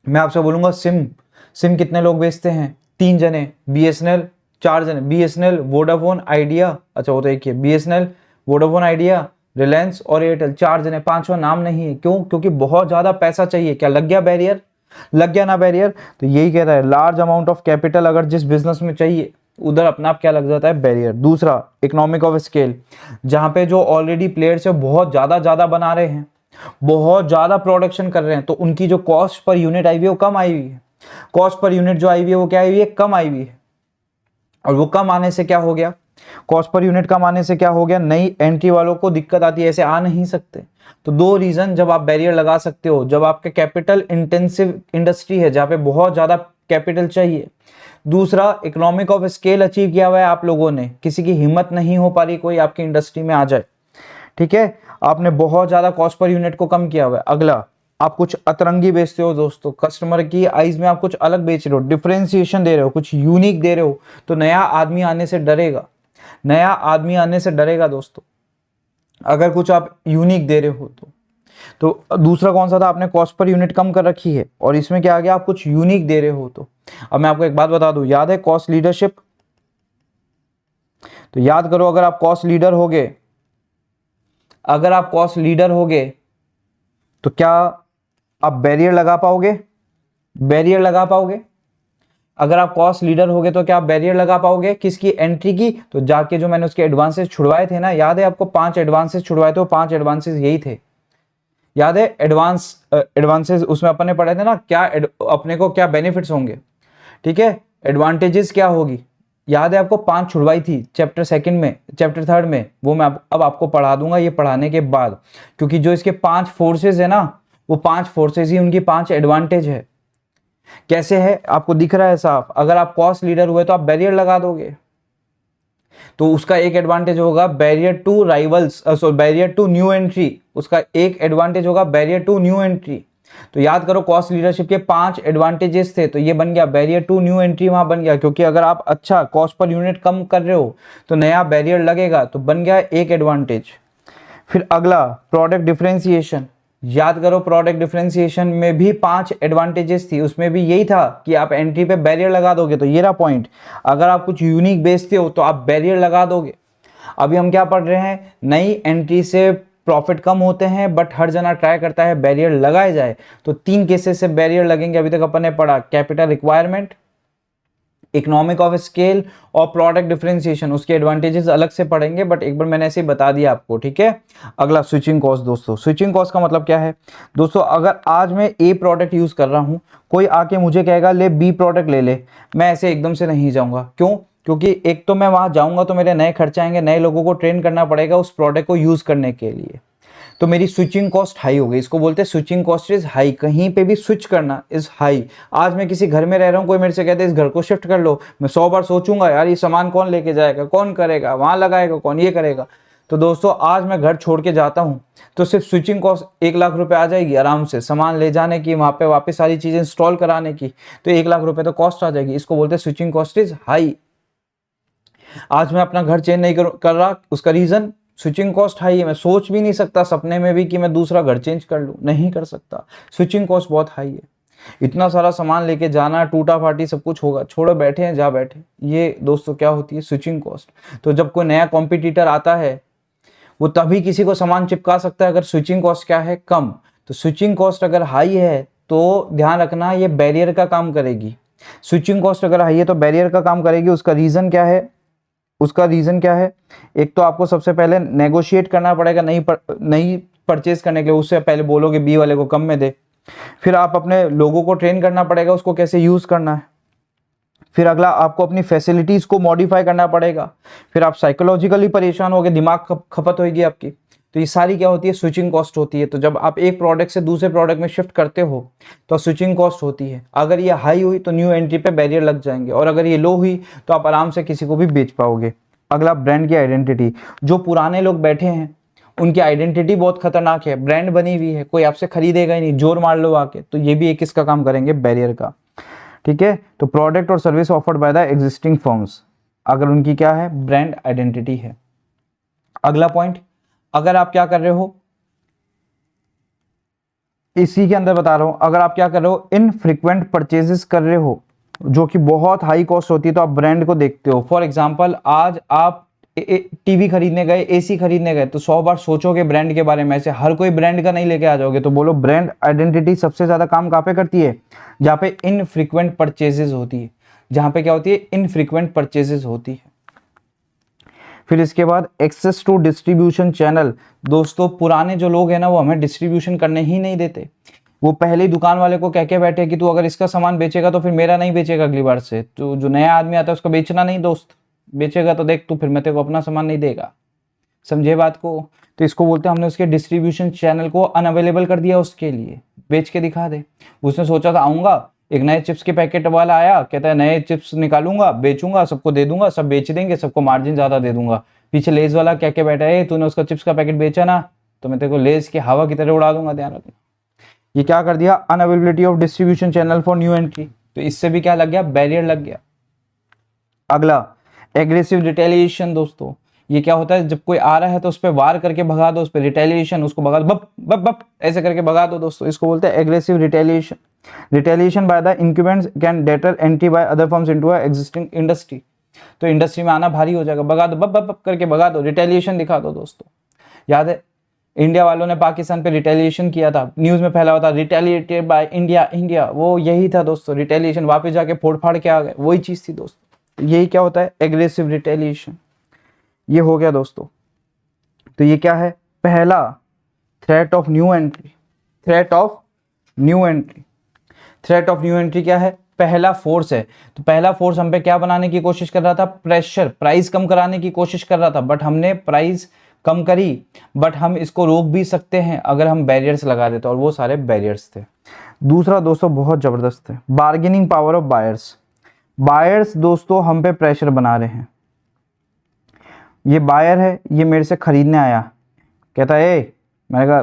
मैं आपसे बोलूंगा सिम कितने लोग बेचते हैं, 3 जने, BSNL 4 जने, BSNL वोडाफोन आइडिया, अच्छा वो तो एक ही है, BSNL वोडाफोन आइडिया रिलायंस और एयरटेल, 4 जने, 5वां नाम नहीं है। क्यों, क्योंकि बहुत ज्यादा पैसा चाहिए। क्या लग गया बैरियर, लग गया ना बैरियर। तो यही कह रहा है, लार्ज अमाउंट ऑफ कैपिटल अगर जिस बिजनेस में चाहिए उधर अपना आप क्या लग जाता है, बैरियर। दूसरा इकोनॉमिक ऑफ स्केल, जहां पे जो ऑलरेडी प्लेयर्स है बहुत ज्यादा बना रहे हैं, बहुत ज्यादा प्रोडक्शन कर रहे हैं, तो उनकी जो कॉस्ट पर यूनिट आई हुई है वो कम आई हुई है। कॉस्ट पर यूनिट जो आई हुई है वो क्या आई हुई है, कम आई हुई है। और वो कम आने से क्या हो गया, कॉस्ट पर यूनिट कम आने से क्या हो गया, नई एंट्री वालों को दिक्कत आती है, ऐसे आ नहीं सकते। तो दो रीजन जब आप बैरियर लगा सकते हो, जब आपके कैपिटल इंटेंसिव इंडस्ट्री है जहां पे बहुत ज्यादा कैपिटल चाहिए, दूसरा इकोनॉमिक ऑफ स्केल अचीव किया हुआ है आप लोगों ने, किसी की हिम्मत नहीं हो पा रही कोई आपकी इंडस्ट्री में आ जाए, ठीक है, आपने बहुत ज्यादा कॉस्ट पर यूनिट को कम किया हुआ है। अगला, आप कुछ अतरंगी बेचते हो दोस्तों, कस्टमर की आईज में आप कुछ अलग बेच रहे हो, डिफरेंशिएशन दे रहे हो, कुछ यूनिक दे रहे हो, तो नया आदमी आने से डरेगा, नया आदमी आने से डरेगा दोस्तों, अगर कुछ आप यूनिक दे रहे हो तो दूसरा कौन सा था, आपने कॉस्ट पर यूनिट कम कर रखी है और इसमें क्या आ गया, आप कुछ यूनिक दे रहे हो। तो अब मैं आपको एक बात बता दूं, याद है कॉस्ट लीडरशिप, तो याद करो, अगर आप कॉस्ट लीडर होगे, अगर आप कॉस्ट लीडर होगे तो क्या आप बैरियर लगा पाओगे, बैरियर लगा पाओगे? अगर आप कॉस्ट लीडर होगे तो क्या आप बैरियर लगा पाओगे किसकी, एंट्री की? तो जाके जो मैंने उसके एडवांसेस छुड़वाए थे ना, याद है आपको 5 एडवांसेस छुड़वाए थे, वो 5 एडवांसेस यही थे, याद है? एडवांसेस उसमें अपन ने पढ़े थे ना, क्या अपने को क्या बेनिफिट्स होंगे, ठीक है, एडवांटेजेस क्या होगी, याद है आपको? 5 छुड़वाई थी चैप्टर सेकंड में, चैप्टर थर्ड में, वो मैं अब आपको पढ़ा दूंगा ये पढ़ाने के बाद, क्योंकि जो इसके 5 फोर्सेज है ना, वो 5 फोर्सेज ही उनकी 5 एडवांटेज है। कैसे है आपको दिख रहा है साफ? अगर आप कॉस्ट लीडर हुए तो आप बैरियर लगा दोगे, तो उसका एक एडवांटेज होगा barrier to rivals, barrier to new entry, उसका एक एडवांटेज होगा बैरियर टू न्यू एंट्री। तो याद करो कॉस्ट लीडरशिप के 5 एडवांटेजेस थे, तो ये बन गया बैरियर टू न्यू एंट्री, वहां बन गया, क्योंकि अगर आप अच्छा कॉस्ट पर यूनिट कम कर रहे हो तो नया बैरियर लगेगा, तो बन गया एक एडवांटेज। फिर अगला, प्रोडक्ट डिफरेंशिएशन, याद करो प्रोडक्ट डिफरेंशिएशन में भी 5 एडवांटेजेस थी, उसमें भी यही था कि आप एंट्री पे बैरियर लगा दोगे, तो ये रहा पॉइंट, अगर आप कुछ यूनिक बेचते हो तो आप बैरियर लगा दोगे। अभी हम क्या पढ़ रहे हैं, नई एंट्री से प्रॉफिट कम होते हैं, बट हर जना ट्राई करता है बैरियर लगाए जाए, तो 3 केसेस से बैरियर लगेंगे, अभी तक अपन ने पढ़ा, capital requirement, economic of scale और प्रोडक्ट डिफरेंशिएशन, उसके एडवांटेजेस अलग से पढ़ेंगे, बट एक बार मैंने ऐसे ही बता दिया आपको, ठीक है। अगला स्विचिंग कॉस्ट दोस्तों, स्विचिंग कॉस्ट का मतलब क्या है दोस्तों, अगर आज मैं ए प्रोडक्ट यूज कर रहा हूं, कोई आके मुझे कहेगा ले बी प्रोडक्ट ले ले, मैं ऐसे एकदम से नहीं जाऊंगा, क्यों? क्योंकि एक तो मैं वहां जाऊंगा तो मेरे नए खर्चे आएंगे, नए लोगों को ट्रेन करना पड़ेगा उस प्रोडक्ट को यूज करने के लिए, तो मेरी स्विचिंग कॉस्ट हाई हो गई, इसको बोलते हैं स्विचिंग कॉस्ट इज हाई, कहीं पे भी स्विच करना इज हाई। आज मैं किसी घर में रह रहा हूँ, कोई मेरे से कहते हैं इस घर को शिफ्ट कर लो, मैं 100 बार सोचूंगा यार ये सामान कौन लेके जाएगा, कौन करेगा, वहां लगाएगा कौन, ये करेगा। तो दोस्तों आज मैं घर छोड़ के जाता हूँ तो सिर्फ स्विचिंग कॉस्ट 1 लाख रुपए आ जाएगी आराम से, सामान ले जाने की, वहां पे वापस सारी चीजें इंस्टॉल कराने की, तो 1 लाख रुपए तो कॉस्ट आ जाएगी, इसको बोलते हैं स्विचिंग कॉस्ट इज हाई। आज मैं अपना घर चेंज नहीं कर रहा, उसका रीजन स्विचिंग कॉस्ट हाई है, मैं सोच भी नहीं सकता सपने में भी कि मैं दूसरा घर चेंज कर लूं, नहीं कर सकता, स्विचिंग कॉस्ट बहुत हाई है। इतना सारा सामान लेके जाना, टूटा फाटी सब कुछ होगा, छोड़ो बैठे हैं जा बैठे, ये दोस्तों क्या होती है स्विचिंग कॉस्ट। तो जब कोई नया कॉम्पिटिटर आता है वो तभी किसी को सामान चिपका सकता है अगर स्विचिंग कॉस्ट क्या है, कम। तो स्विचिंग कॉस्ट अगर हाई है तो ध्यान रखना ये बैरियर का काम करेगी, स्विचिंग कॉस्ट अगर हाई है तो बैरियर का काम करेगी। उसका रीजन क्या है, उसका रीजन क्या है, एक तो आपको सबसे पहले नेगोशिएट करना पड़ेगा नई परचेज करने के लिए, उससे पहले बोलोगे बी वाले को कम में दे, फिर आप अपने लोगों को ट्रेन करना पड़ेगा उसको कैसे यूज करना है, फिर अगला आपको अपनी फैसिलिटीज को मॉडिफाई करना पड़ेगा, फिर आप साइकोलॉजिकली परेशान होगे, दिमाग खपत होगी आपकी, तो ये सारी क्या होती है स्विचिंग कॉस्ट होती है। तो जब आप एक प्रोडक्ट से दूसरे प्रोडक्ट में शिफ्ट करते हो तो स्विचिंग कॉस्ट होती है, अगर ये हाई हुई तो न्यू एंट्री पे बैरियर लग जाएंगे, और अगर ये लो हुई तो आप आराम से किसी को भी बेच पाओगे। अगला ब्रांड की आइडेंटिटी, जो पुराने लोग बैठे हैं उनकी आइडेंटिटी बहुत खतरनाक है, ब्रांड बनी हुई है, कोई आपसे खरीदेगा ही नहीं, जोर मार लो आके, तो ये भी एक इसका काम करेंगे बैरियर का, ठीक है। तो प्रोडक्ट और service offered by the existing firms, अगर उनकी क्या है ब्रांड आइडेंटिटी है। अगला पॉइंट, अगर आप क्या कर रहे हो, इसी के अंदर बता रहा हूं, अगर आप क्या कर रहे हो इनफ्रीक्वेंट परचेजेस कर रहे हो जो कि बहुत हाई कॉस्ट होती है, तो आप ब्रांड को देखते हो। फॉर एग्जांपल आज आप टीवी खरीदने गए, एसी खरीदने गए, तो 100 बार सोचोगे ब्रांड के बारे में, ऐसे हर कोई ब्रांड का नहीं लेके आ जाओगे। तो बोलो ब्रांड आइडेंटिटी सबसे ज्यादा काम कहां पे करती है, जहां पे इनफ्रीक्वेंट परचेजेस होती है, जहां पे क्या होती है इनफ्रीक्वेंट परचेजेस होती है। फिर इसके बाद एक्सेस टू डिस्ट्रीब्यूशन चैनल, दोस्तों पुराने जो लोग हैं ना वो हमें डिस्ट्रीब्यूशन करने ही नहीं देते, वो पहले ही दुकान वाले को कह के बैठे कि तू अगर इसका सामान बेचेगा तो फिर मेरा नहीं बेचेगा अगली बार से, तो जो नया आदमी आता है उसको बेचना नहीं दोस्त, बेचेगा तो देख तू, फिर मैं तेरे को अपना सामान नहीं देगा, समझे बात को। तो इसको बोलते हैं हमने उसके डिस्ट्रीब्यूशन चैनल को अनअवेलेबल कर दिया उसके लिए, बेच के दिखा दे। उसने सोचा था आऊंगा, एक नए चिप्स के पैकेट वाला आया, कहता है नए चिप्स निकालूंगा, बेचूंगा, सबको दे दूंगा, सब बेच देंगे, सबको मार्जिन ज्यादा दे दूंगा। पीछे लेज वाला क्या क्या बैठा है, तूने उसका चिप्स का पैकेट बेचा ना, तो मैं तेरे को लेज की हवा की तरह उड़ा दूंगा, ध्यान रखना। ये क्या कर दिया, unavailability of distribution channel for new entry, तो इससे भी क्या लग गया, बैरियर लग गया। अगला एग्रेसिव रिटेलिएशन दोस्तों, ये क्या होता है, जब कोई आ रहा है तो उस पर वार करके भगा दो, उस पर रिटेलिएशन, उसको भगा दो, बप बप बप ऐसे करके भगा दो दोस्तों, इसको बोलते हैं aggressive retaliation. Retaliation by the incumbents can deter entry by other firms into a existing industry, तो इंडस्ट्री में आना भारी हो जाएगा, भगा दो, बप बप बप करके भगा दो, रिटेलिएशन दिखा दो दोस्तों। याद है इंडिया वालों ने पाकिस्तान पे रिटेलिएशन किया था, न्यूज में फैला हुआ था, रिटेलिएटेड बाय इंडिया, इंडिया, वो यही था दोस्तों, रिटेलिएशन, वापस जाके फोड़ फाड़ के आ गए, वही चीज थी दोस्तों। यही क्या होता है, एग्रेसिव रिटेलिएशन। ये हो गया दोस्तों। तो ये क्या है, पहला threat of new entry, threat of new entry. Threat of new entry क्या है, पहला फोर्स है। तो पहला फोर्स हम पे क्या बनाने की कोशिश कर रहा था, प्रेशर, प्राइस कम कराने की कोशिश कर रहा था, बट हमने प्राइस कम करी, बट हम इसको रोक भी सकते हैं अगर हम बैरियर्स लगा देते, और वो सारे बैरियर्स थे। दूसरा दोस्तों बहुत जबरदस्त है, bargaining power of buyers. Buyers दोस्तों हम पे प्रेशर बना रहे हैं। ये बायर है, ये मेरे से खरीदने आया, कहता है मैंने कहा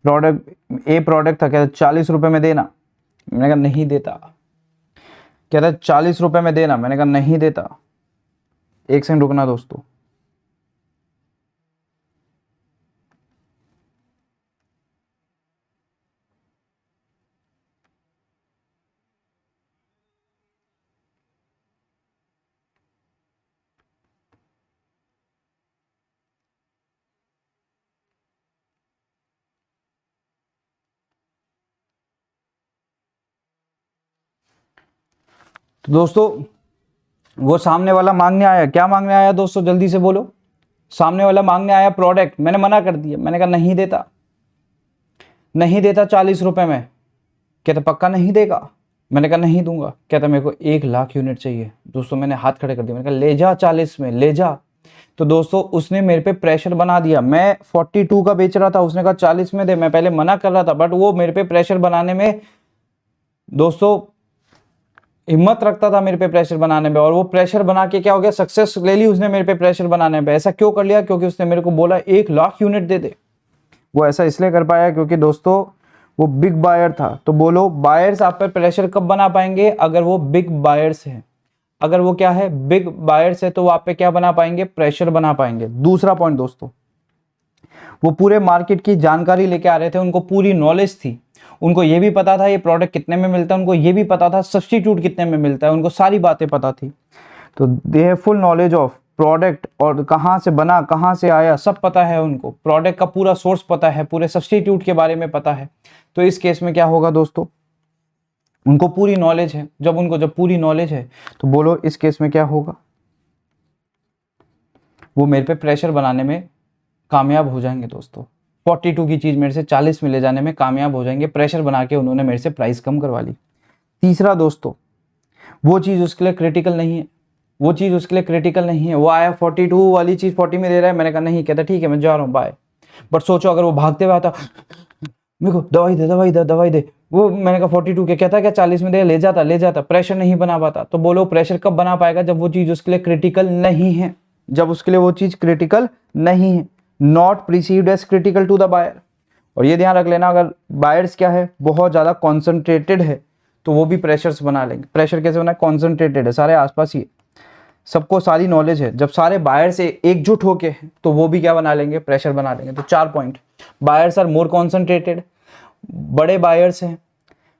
प्रोडक्ट, ए प्रोडक्ट था, कहता 40 रुपए में देना, मैंने कहा नहीं देता, कहता 40 रुपए में देना, मैंने कहा नहीं देता। एक सेकंड रुकना दोस्तों, तो दोस्तों वो सामने वाला मांगने आया, क्या मांगने आया दोस्तों, जल्दी से बोलो। सामने वाला मांगने आया प्रोडक्ट, मैंने मना कर दिया, मैंने कहा नहीं देता, नहीं देता 40 रुपए में। कहता पक्का नहीं देगा, मैंने कहा नहीं दूंगा। कहता मेरे को 1 लाख यूनिट चाहिए। दोस्तों मैंने हाथ खड़े कर दिया, मैंने कहा ले जा 40 में, ले जा। तो दोस्तों उसने मेरे पे प्रेशर बना दिया, मैं 42 का बेच रहा था, उसने कहा 40 में दे, मैं पहले मना कर रहा था, बट वो मेरे पे प्रेशर बनाने में दोस्तों हिम्मत रखता था, मेरे पे प्रेशर बनाने में, और वो प्रेशर बना के क्या हो गया, सक्सेस ले ली उसने मेरे पे प्रेशर बनाने में। ऐसा क्यों कर लिया, क्योंकि उसने मेरे को बोला 1 लाख यूनिट दे दे। वो ऐसा इसलिए कर पाया क्योंकि दोस्तों वो बिग बायर था। तो बोलो बायर्स आप पर प्रेशर कब बना पाएंगे, अगर वो बिग बायर्स हैं। अगर वो क्या है, बिग बायर्स है, तो वो आप पे क्या बना पाएंगे, प्रेशर बना पाएंगे। दूसरा पॉइंट दोस्तों, वो पूरे मार्केट की जानकारी लेके आ रहे थे, उनको पूरी नॉलेज थी, उनको ये भी पता था ये प्रोडक्ट कितने में मिलता है, उनको ये भी पता था सब्स्टिट्यूट कितने में मिलता है, उनको सारी बातें पता थी। तो they have full knowledge of product, और कहाँ से बना, कहाँ से आया, सब पता है उनको, प्रोडक्ट का पूरा सोर्स पता है, पूरे सब्स्टिट्यूट के बारे में पता है। तो इस केस में क्या होगा दोस्तों, उनको पूरी नॉलेज है। जब पूरी नॉलेज है तो बोलो इस केस में क्या होगा, वो मेरे पे प्रेशर बनाने में कामयाब हो जाएंगे दोस्तों। 42 की चीज मेरे से 40 में ले जाने में कामयाब हो जाएंगे, प्रेशर बना के उन्होंने मेरे से प्राइस कम करवा ली। तीसरा दोस्तों, वो चीज उसके लिए क्रिटिकल नहीं है, वो चीज उसके लिए क्रिटिकल नहीं है। वो आया 42 वाली चीज 40 में दे रहा है, मैंने कहा नहीं, कहता ठीक है मैं जा रहा हूँ बाय। बट सोचो अगर वो भागते हुए आता, मेरे को दवाई दे दवाई दे दवाई दे, वो मैंने कहा 42 के, कहता क्या 40 में दे, ले जाता, प्रेशर नहीं बना पाता। तो बोलो प्रेशर कब बना पाएगा, जब वो चीज उसके लिए क्रिटिकल नहीं है, जब उसके लिए वो चीज क्रिटिकल नहीं है, not perceived as critical to the buyer. और ये ध्यान रख लेना, अगर बायर्स क्या है, बहुत ज्यादा कॉन्सेंट्रेटेड है, तो वो भी प्रेशर्स बना लेंगे। प्रेशर कैसे बना है, कॉन्सेंट्रेटेड है, सारे आसपास ही, सबको सारी नॉलेज है। जब सारे बायर से एकजुट होके तो वो भी क्या बना लेंगे, प्रेशर बना लेंगे। तो 4 point, buyers are more concentrated, बड़े बायर्स हैं,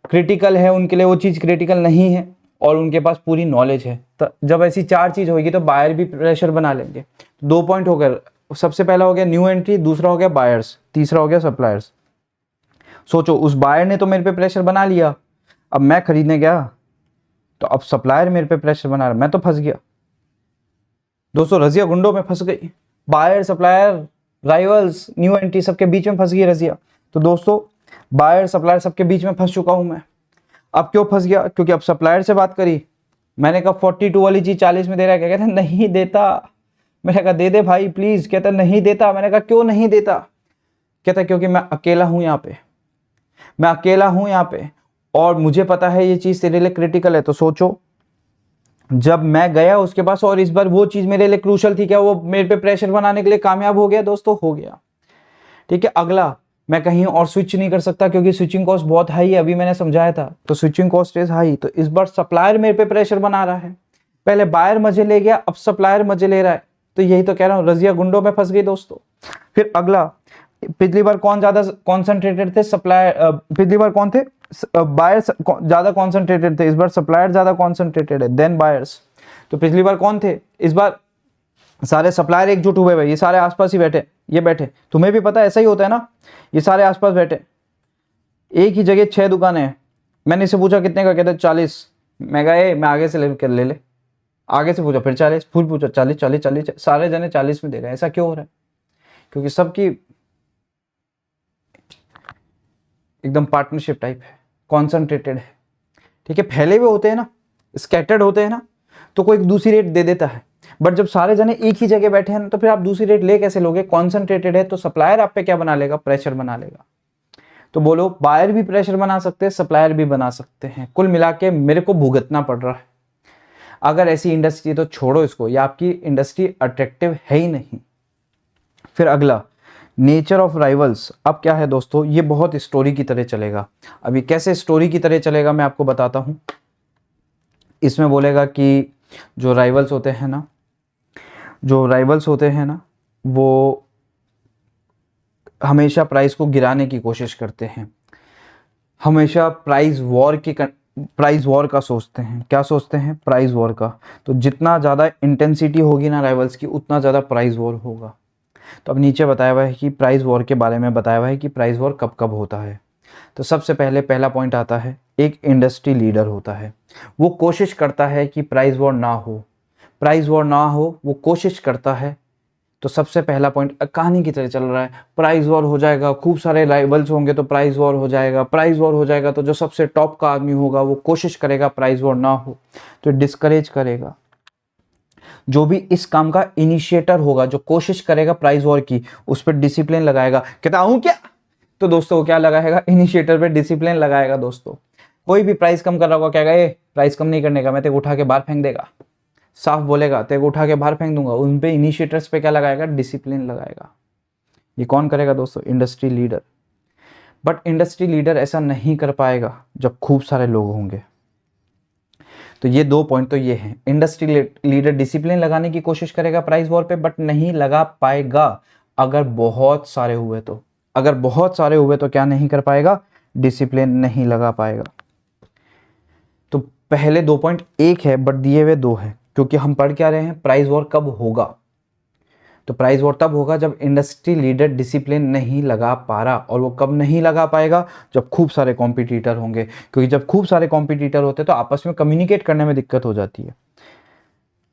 क्रिटिकल है उनके लिए वो चीज क्रिटिकल नहीं है, और उनके पास पूरी नॉलेज है। तो जब ऐसी 4 चीज होगी तो बायर भी प्रेशर बना लेंगे। 2 पॉइंट हो गए, सबसे पहला हो गया न्यू एंट्री, दूसरा हो गया बायर्स, तीसरा हो गया सप्लायर्स। सोचो उस बायर ने तो मेरे पे प्रेशर बना लिया, अब मैं खरीदने गया तो अब सप्लायर मेरे पे प्रेशर बना रहा, मैं तो फंस गया दोस्तों, रजिया गुंडों में फंस गई। Buyer, supplier, rivals, new entry, सबके बीच में फंस गई रजिया। तो दोस्तों बायर, सप्लायर सबके बीच में फंस चुका हूं मैं। अब क्यों फंस गया, क्योंकि अब सप्लायर से बात करी, मैंने कहा 42 वाली चीज 40 में दे रहा है, क्या कहता है नहीं देता। मैंने कहा दे दे भाई प्लीज, कहता नहीं देता। मैंने कहा क्यों नहीं देता, कहता क्योंकि मैं अकेला हूं यहाँ पे, मैं अकेला हूं यहाँ पे और मुझे पता है ये चीज तेरे लिए क्रिटिकल है। तो सोचो जब मैं गया उसके पास और इस बार वो चीज मेरे लिए क्रूशल थी, क्या वो मेरे पे प्रेशर बनाने के लिए कामयाब हो गया दोस्तों? हो गया। ठीक है, अगला, मैं कहीं और स्विच नहीं कर सकता क्योंकि स्विचिंग कॉस्ट बहुत हाई है, अभी मैंने समझाया था। तो स्विचिंग कॉस्ट इज हाई, तो इस बार सप्लायर मेरे पे प्रेशर बना रहा है। पहले बायर मजे ले गया, अब सप्लायर मजे ले रहा है। तो यही तो कह रहा हूं, रजिया गुंडों में फंस गई दोस्तों। फिर अगला, पिछली बार कौन ज्यादा कॉन्सेंट्रेटेड थे? सप्लायर। पिछली बार कौन थे? बायर्स ज्यादा कॉन्सेंट्रेटेड थे, इस बार सप्लायर ज्यादा कॉन्सेंट्रेटेड है देन बायर्स। तो पिछली बार कौन थे? इस बार सारे सप्लायर एकजुट हुए भाई, ये सारे आसपास ही बैठे, ये बैठे, तुम्हें भी पता ऐसा ही होता है ना, ये सारे आसपास बैठे। एक ही जगह 6 दुकानें हैं। मैंने इसे पूछा कितने का, कहते 40। मैं कहा मैं आगे से ले ले। आगे से पूछा फिर 40, फिर पूछा 40 40 40, सारे जने 40 में दे रहे हैं। ऐसा क्यों हो रहा है? क्योंकि सबकी एकदम पार्टनरशिप टाइप है, कॉन्सेंट्रेटेड है। ठीक है, फैले हुए होते हैं ना, स्कैटर्ड होते हैं ना, तो कोई एक दूसरी रेट दे देता है। बट जब सारे जने एक ही जगह बैठे हैं तो फिर आप दूसरी रेट ले कैसे लोगे? कॉन्सेंट्रेटेड है तो सप्लायर आप पे क्या बना लेगा? प्रेशर बना लेगा। तो बोलो बायर भी प्रेशर बना सकते हैं, सप्लायर भी बना सकते हैं। कुल मिला के मेरे को भुगतना पड़ रहा है। अगर ऐसी इंडस्ट्री तो छोड़ो इसको, या आपकी इंडस्ट्री अट्रैक्टिव है ही नहीं। फिर अगला, नेचर ऑफ राइवल्स। अब क्या है दोस्तों, ये बहुत स्टोरी की तरह चलेगा। अभी कैसे स्टोरी की तरह चलेगा मैं आपको बताता हूं। इसमें बोलेगा कि जो राइवल्स होते हैं ना, वो हमेशा प्राइस को गिराने की कोशिश करते हैं, हमेशा प्राइस वॉर का सोचते हैं। क्या सोचते हैं? प्राइस वॉर का। तो जितना ज़्यादा इंटेंसिटी होगी ना राइवल्स की, उतना ज़्यादा प्राइस वॉर होगा। तो अब नीचे बताया हुआ है कि प्राइस वॉर के बारे में बताया हुआ है कि प्राइस वॉर कब कब होता है। तो सबसे पहला पॉइंट आता है, एक इंडस्ट्री लीडर होता है, वो कोशिश करता है कि प्राइस वॉर ना हो, वो कोशिश करता है। तो सबसे पहला पॉइंट कहानी की तरह चल रहा है, प्राइस वॉर हो जाएगा, खूब सारे राइवल्स होंगे तो प्राइस वॉर हो जाएगा, तो जो सबसे टॉप का आदमी होगा वो कोशिश करेगा प्राइस वॉर ना हो, तो डिस्करेज करेगा। जो भी इस काम का इनिशिएटर होगा, जो कोशिश करेगा प्राइस वॉर की, उस पर डिसिप्लिन लगाएगा। कहता हूं क्या? तो दोस्तों क्या लगाएगा? इनिशिएटर पे डिसिप्लिन लगाएगा। दोस्तों कोई भी प्राइस कम कर रहा होगा, क्या कहे प्राइस कम नहीं करने का, मैं तेरे को उठा के बाहर फेंक देगा, साफ बोलेगा तेरे को उठा के बाहर फेंक दूंगा। उन पे इनिशिएटर्स पे क्या लगाएगा? डिसिप्लिन लगाएगा। ये कौन करेगा दोस्तों? Industry leader. But industry leader ऐसा नहीं कर पाएगा जब खूब सारे लोग होंगे। तो ये 2 पॉइंट तो ये हैं, इंडस्ट्री लीडर डिसिप्लिन लगाने की कोशिश करेगा प्राइस वॉर पे, बट नहीं लगा पाएगा। अगर बहुत सारे हुए तो क्या नहीं कर पाएगा? डिसिप्लिन नहीं लगा पाएगा। तो पहले 2 पॉइंट एक है बट दिए हुए 2 है, क्योंकि हम पढ़ क्या रहे हैं? प्राइस वॉर कब होगा? तो प्राइस वॉर तब होगा जब इंडस्ट्री लीडर डिसिप्लिन नहीं लगा पा रहा। और वो कब नहीं लगा पाएगा? जब खूब सारे कॉम्पिटिटर होंगे, क्योंकि जब खूब सारे कॉम्पिटिटर होते हैं तो आपस में कम्युनिकेट करने में दिक्कत हो जाती है।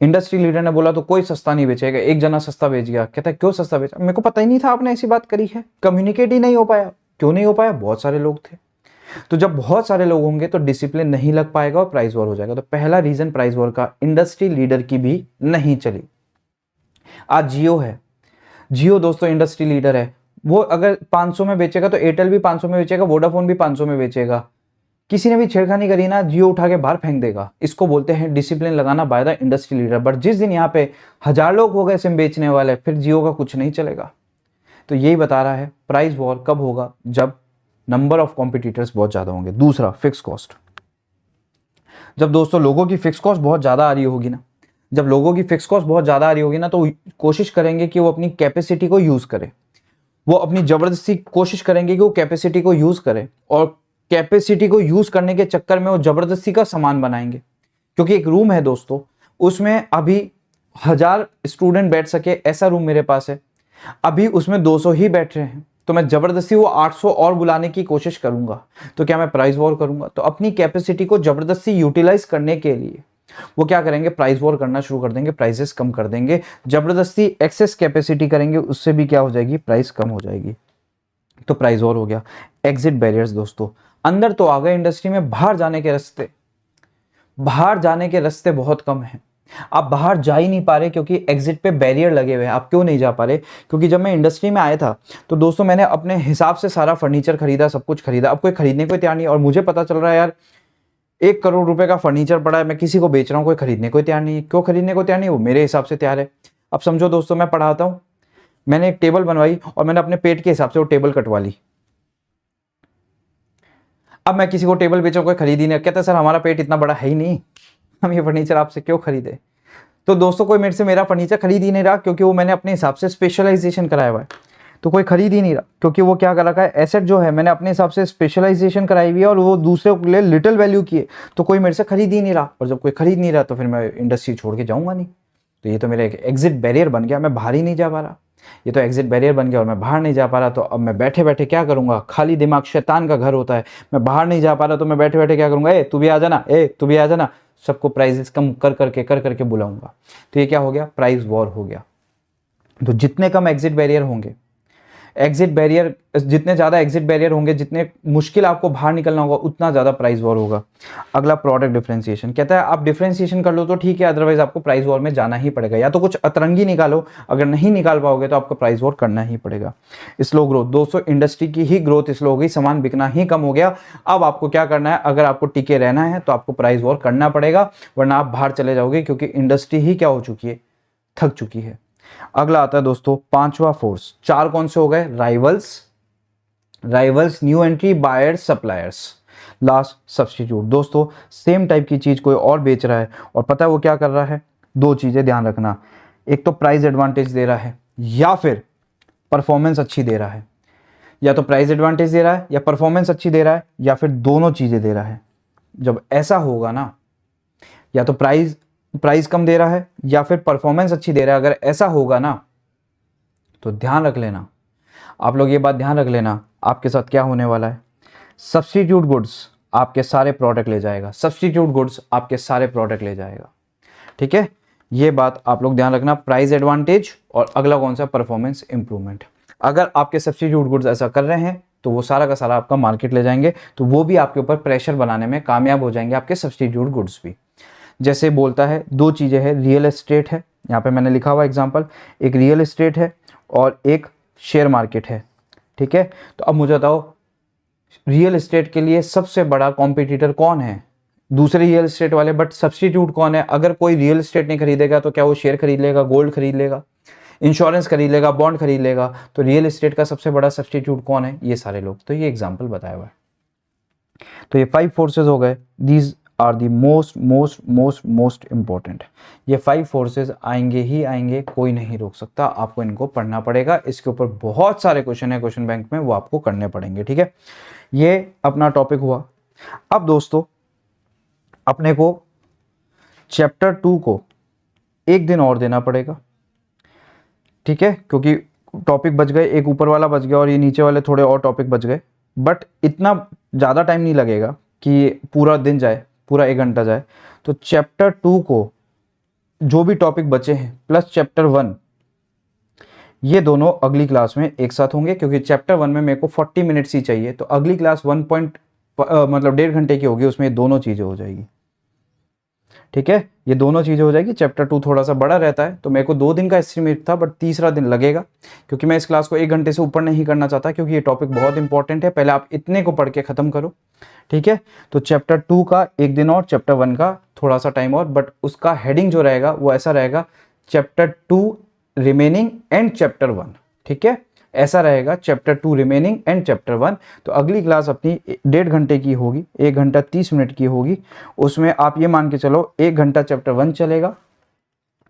इंडस्ट्री लीडर ने बोला तो कोई सस्ता नहीं बेचेगा, एक जना सस्ता बेच गया, कहता है क्यों सस्ता बेचा? मेरे को पता ही नहीं था आपने ऐसी बात करी है। कम्युनिकेट ही नहीं हो पाया। क्यों नहीं हो पाया? बहुत सारे लोग थे। तो जब बहुत सारे लोग होंगे तो डिसिप्लिन नहीं लग पाएगा और प्राइस वॉर हो जाएगा। तो पहला रीजन प्राइस वॉर का इंडस्ट्री लीडर की भी नहीं चली। आज जियो है, जियो दोस्तों इंडस्ट्री लीडर है। वो अगर 500 में बेचेगा तो एयरटेल भी 500 में बेचेगा, वोडाफोन भी 500 में बेचेगा। किसी ने भी छेड़खानी करी ना, जियो उठा के बाहर फेंक देगा। इसको बोलते हैं डिसिप्लिन लगाना by the industry leader. But जिस दिन यहाँ पे 1000 लोग हो गए सिम बेचने वाले, फिर जियो का कुछ नहीं चलेगा। तो यही बता रहा है प्राइस वॉर कब होगा? जब नंबर ऑफ कॉम्पिटिटर्स बहुत ज्यादा होंगे। दूसरा, फिक्स कॉस्ट। जब दोस्तों लोगों की फिक्स कॉस्ट बहुत ज्यादा आ रही होगी ना, तो कोशिश करेंगे कि वो अपनी कैपेसिटी को यूज करे। वो अपनी जबरदस्ती कोशिश करेंगे कि वो कैपेसिटी को यूज करे, और कैपेसिटी को यूज करने के चक्कर में वो जबरदस्ती का सामान बनाएंगे। क्योंकि एक रूम है दोस्तों, उसमें अभी 1000 स्टूडेंट बैठ सके ऐसा रूम मेरे पास है, अभी उसमें 200 ही बैठ रहे हैं, तो मैं जबरदस्ती वो 800 और बुलाने की कोशिश करूंगा। तो क्या मैं प्राइस वॉर करूंगा? तो अपनी कैपेसिटी को जबरदस्ती यूटिलाइज करने के लिए वो क्या करेंगे? प्राइस वॉर करना शुरू कर देंगे, प्राइसेस कम कर देंगे, जबरदस्ती एक्सेस कैपेसिटी करेंगे, उससे भी क्या हो जाएगी? प्राइस कम हो जाएगी। तो प्राइस वॉर हो गया। एग्जिट बैरियर्स दोस्तों, अंदर तो आ गए इंडस्ट्री में, बाहर जाने के रास्ते बाहर जाने के रास्ते बहुत कम हैं, आप बाहर जा ही नहीं पा रहे क्योंकि एग्जिट पे बैरियर लगे हुए हैं। आप क्यों नहीं जा पा रहे? क्योंकि जब मैं इंडस्ट्री में आया था तो दोस्तों मैंने अपने हिसाब से सारा फर्नीचर खरीदा, सब कुछ खरीदा। अब कोई खरीदने को तैयार नहीं है और मुझे पता चल रहा है यार 1 करोड़ रुपए का फर्नीचर पड़ा है, मैं किसी को बेच रहा हूँ, कोई खरीदने को तैयार नहीं है। क्यों खरीदने को तैयार नहीं? वो मेरे हिसाब से तैयार है। अब समझो दोस्तों, मैं पढ़ाता हूँ, मैंने एक टेबल बनवाई और मैंने अपने पेट के हिसाब से वो टेबल कटवा ली। अब मैं किसी को टेबल बेचूं, कोई खरीद ही नहीं, कहता सर हमारा पेट इतना बड़ा है ही नहीं, हम ये फर्नीचर आपसे क्यों खरीदे? तो दोस्तों कोई मेरे से मेरा फर्नीचर खरीद ही नहीं रहा क्योंकि वो मैंने अपने हिसाब से स्पेशलाइजेशन कराया हुआ है। तो कोई खरीद ही नहीं रहा क्योंकि वो क्या कर रखा है, एसेट जो है मैंने अपने हिसाब से स्पेशलाइजेशन कराई हुई है और वो दूसरे के लिए लिटिल वैल्यू की है, तो कोई मेरे से खरीद ही नहीं रहा। और जब कोई खरीद नहीं रहा तो फिर मैं इंडस्ट्री छोड़ के जाऊंगा नहीं। तो ये तो मेरा एक एग्जिट बैरियर बन गया, मैं बाहर ही नहीं जा पा रहा। ये तो एग्जिट बैरियर बन गया और मैं बाहर नहीं जा पा रहा। तो अब मैं बैठे बैठे क्या करूंगा? खाली दिमाग शैतान का घर होता है। मैं बाहर नहीं जा पा रहा तो मैं बैठे बैठे क्या करूंगा? ए तू भी आ जाना, ए तू भी आ जाना, सबको प्राइजेस कम कर करके बुलाऊंगा। तो ये क्या हो गया? प्राइस वॉर हो गया। तो जितने कम एग्जिट बैरियर होंगे, एग्जिट बैरियर जितने ज़्यादा एग्जिट बैरियर होंगे, जितने मुश्किल आपको बाहर निकलना होगा, उतना ज़्यादा प्राइस वॉर होगा। अगला प्रोडक्ट डिफरेंशिएशन। कहता है आप डिफरेंशिएशन कर लो तो ठीक है, अदरवाइज आपको प्राइस वॉर में जाना ही पड़ेगा। या तो कुछ अतरंगी निकालो, अगर नहीं निकाल पाओगे तो आपको प्राइस वॉर करना ही पड़ेगा। Slow growth. दोस्तों इंडस्ट्री की ही ग्रोथ स्लो हो गई, सामान बिकना ही कम हो गया। अब आपको क्या करना है? अगर आपको टिके रहना है तो आपको प्राइस वॉर करना पड़ेगा, वरना आप बाहर चले जाओगे क्योंकि इंडस्ट्री ही क्या हो चुकी है? थक चुकी है। अगला आता है दोस्तों पांचवा फोर्स। चार कौन से हो गए? Rivals, new entry, buyers, suppliers, last substitute. दोस्तों सेम टाइप की चीज कोई और बेच रहा है और पता है वो क्या कर रहा है? दो चीजें ध्यान रखना, एक तो प्राइस एडवांटेज दे रहा है या फिर परफॉर्मेंस अच्छी दे रहा है। या तो प्राइस एडवांटेज दे रहा है या परफॉर्मेंस अच्छी दे रहा है या फिर दोनों चीजें दे रहा है। जब ऐसा होगा ना, या तो प्राइस कम दे रहा है या फिर परफॉर्मेंस अच्छी दे रहा है, अगर ऐसा होगा ना तो ध्यान रख लेना, आप लोग ये बात ध्यान रख लेना, आपके साथ क्या होने वाला है? सब्स्टिट्यूट गुड्स आपके सारे प्रोडक्ट ले जाएगा, सब्स्टिट्यूट गुड्स आपके सारे प्रोडक्ट ले जाएगा। ठीक है, ये बात आप लोग ध्यान रखना, प्राइस एडवांटेज और अगला कौन सा? Performance improvement. अगर आपके सब्स्टिट्यूट गुड्स ऐसा कर रहे हैं तो वो सारा का सारा आपका मार्केट ले जाएंगे, तो वो भी आपके ऊपर प्रेशर बनाने में कामयाब हो जाएंगे, आपके सब्स्टिट्यूट गुड्स भी। जैसे बोलता है दो चीज़ें हैं, रियल एस्टेट है, यहाँ पे मैंने लिखा हुआ एग्जांपल, एक रियल एस्टेट है और एक शेयर मार्केट है। ठीक है, तो अब मुझे बताओ रियल एस्टेट के लिए सबसे बड़ा कॉम्पिटिटर कौन है? दूसरे रियल एस्टेट वाले, बट सब्स्टिट्यूट कौन है? अगर कोई रियल एस्टेट नहीं खरीदेगा तो क्या वो शेयर खरीद लेगा, गोल्ड खरीद लेगा, इंश्योरेंस खरीद लेगा, बॉन्ड खरीद लेगा? तो रियल एस्टेट का सबसे बड़ा सब्स्टिट्यूट कौन है? ये सारे लोग। तो ये एग्जाम्पल बताया हुआ है। तो ये 5 फोर्सेज हो गए, these are the most important. ये 5 फोर्सेज आएंगे ही आएंगे, कोई नहीं रोक सकता, आपको इनको पढ़ना पड़ेगा। इसके ऊपर बहुत सारे क्वेश्चन है क्वेश्चन बैंक में, वो आपको करने पड़ेंगे। ठीक है, ये अपना टॉपिक हुआ। अब दोस्तों अपने को चैप्टर 2 को एक दिन और देना पड़ेगा। ठीक है, क्योंकि टॉपिक बच गए, एक ऊपर वाला बच गया और ये नीचे वाले थोड़े और टॉपिक बच गए, बट इतना ज़्यादा टाइम नहीं लगेगा कि पूरा दिन जाए, पूरा 1 घंटा जाए। तो चैप्टर 2 को जो भी टॉपिक बचे हैं प्लस चैप्टर 1, ये दोनों अगली क्लास में एक साथ होंगे, क्योंकि चैप्टर 1 में मेरे को 40 मिनट्स ही चाहिए, तो अगली क्लास 1.5 घंटे की होगी, उसमें ये दोनों चीज़ें हो जाएगी। ठीक है, ये दोनों चीज़ें हो जाएगी। चैप्टर 2 थोड़ा सा बड़ा रहता है, तो मेरे को 2 दिन का एस्टिमेट था, बट तीसरा दिन लगेगा, क्योंकि मैं इस क्लास को 1 घंटे से ऊपर नहीं करना चाहता, क्योंकि ये टॉपिक बहुत इंपॉर्टेंट है। पहले आप इतने को पढ़ के ख़त्म करो। ठीक है, तो चैप्टर 2 का 1 दिन और, चैप्टर 1 का थोड़ा सा टाइम और, बट उसका हेडिंग जो रहेगा वो ऐसा रहेगा, चैप्टर 2 रिमेनिंग एंड चैप्टर 1। ठीक है, ऐसा रहेगा, चैप्टर 2 रिमेनिंग एंड चैप्टर 1। तो अगली क्लास अपनी 1.5 घंटे की होगी, 1 घंटा 30 मिनट की होगी। उसमें आप ये मान के चलो 1 घंटा चैप्टर 1 चलेगा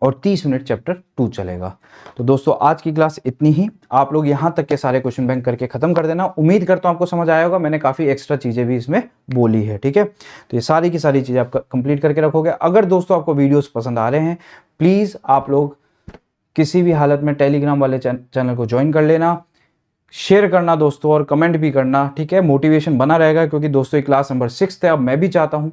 और 30 मिनट चैप्टर 2 चलेगा। तो दोस्तों आज की क्लास इतनी ही, आप लोग यहाँ तक के सारे क्वेश्चन बैंक करके खत्म कर देना। उम्मीद करता हूँ आपको समझ आया होगा, मैंने काफ़ी एक्स्ट्रा चीज़ें भी इसमें बोली है। ठीक है, तो ये सारी की सारी चीज़ें आप कंप्लीट करके रखोगे। अगर दोस्तों आपको वीडियोस पसंद आ रहे हैं, प्लीज़ आप लोग किसी भी हालत में टेलीग्राम वाले चैनल को ज्वाइन कर लेना, शेयर करना दोस्तों, और कमेंट भी करना। ठीक है, मोटिवेशन बना रहेगा, क्योंकि दोस्तों ये क्लास नंबर 6 है। अब मैं भी चाहता हूँ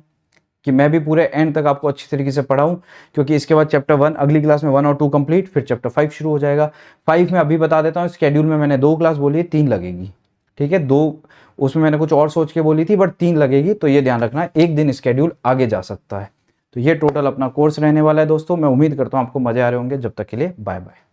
कि मैं भी पूरे एंड तक आपको अच्छी तरीके से पढ़ाऊँ, क्योंकि इसके बाद चैप्टर 1 अगली क्लास में 1 और 2 कंप्लीट, फिर चैप्टर 5 शुरू हो जाएगा। 5 में अभी बता देता हूँ, स्केड्यूल में मैंने 2 क्लास बोली है, 3 लगेगी। ठीक है, 2 उसमें मैंने कुछ और सोच के बोली थी, बट 3 लगेगी, तो ये ध्यान रखना, एक दिन स्केड्यूल आगे जा सकता है। तो ये टोटल अपना कोर्स रहने वाला है दोस्तों। मैं उम्मीद करता हूँ आपको मजे आ रहे होंगे। जब तक के लिए बाय बाय।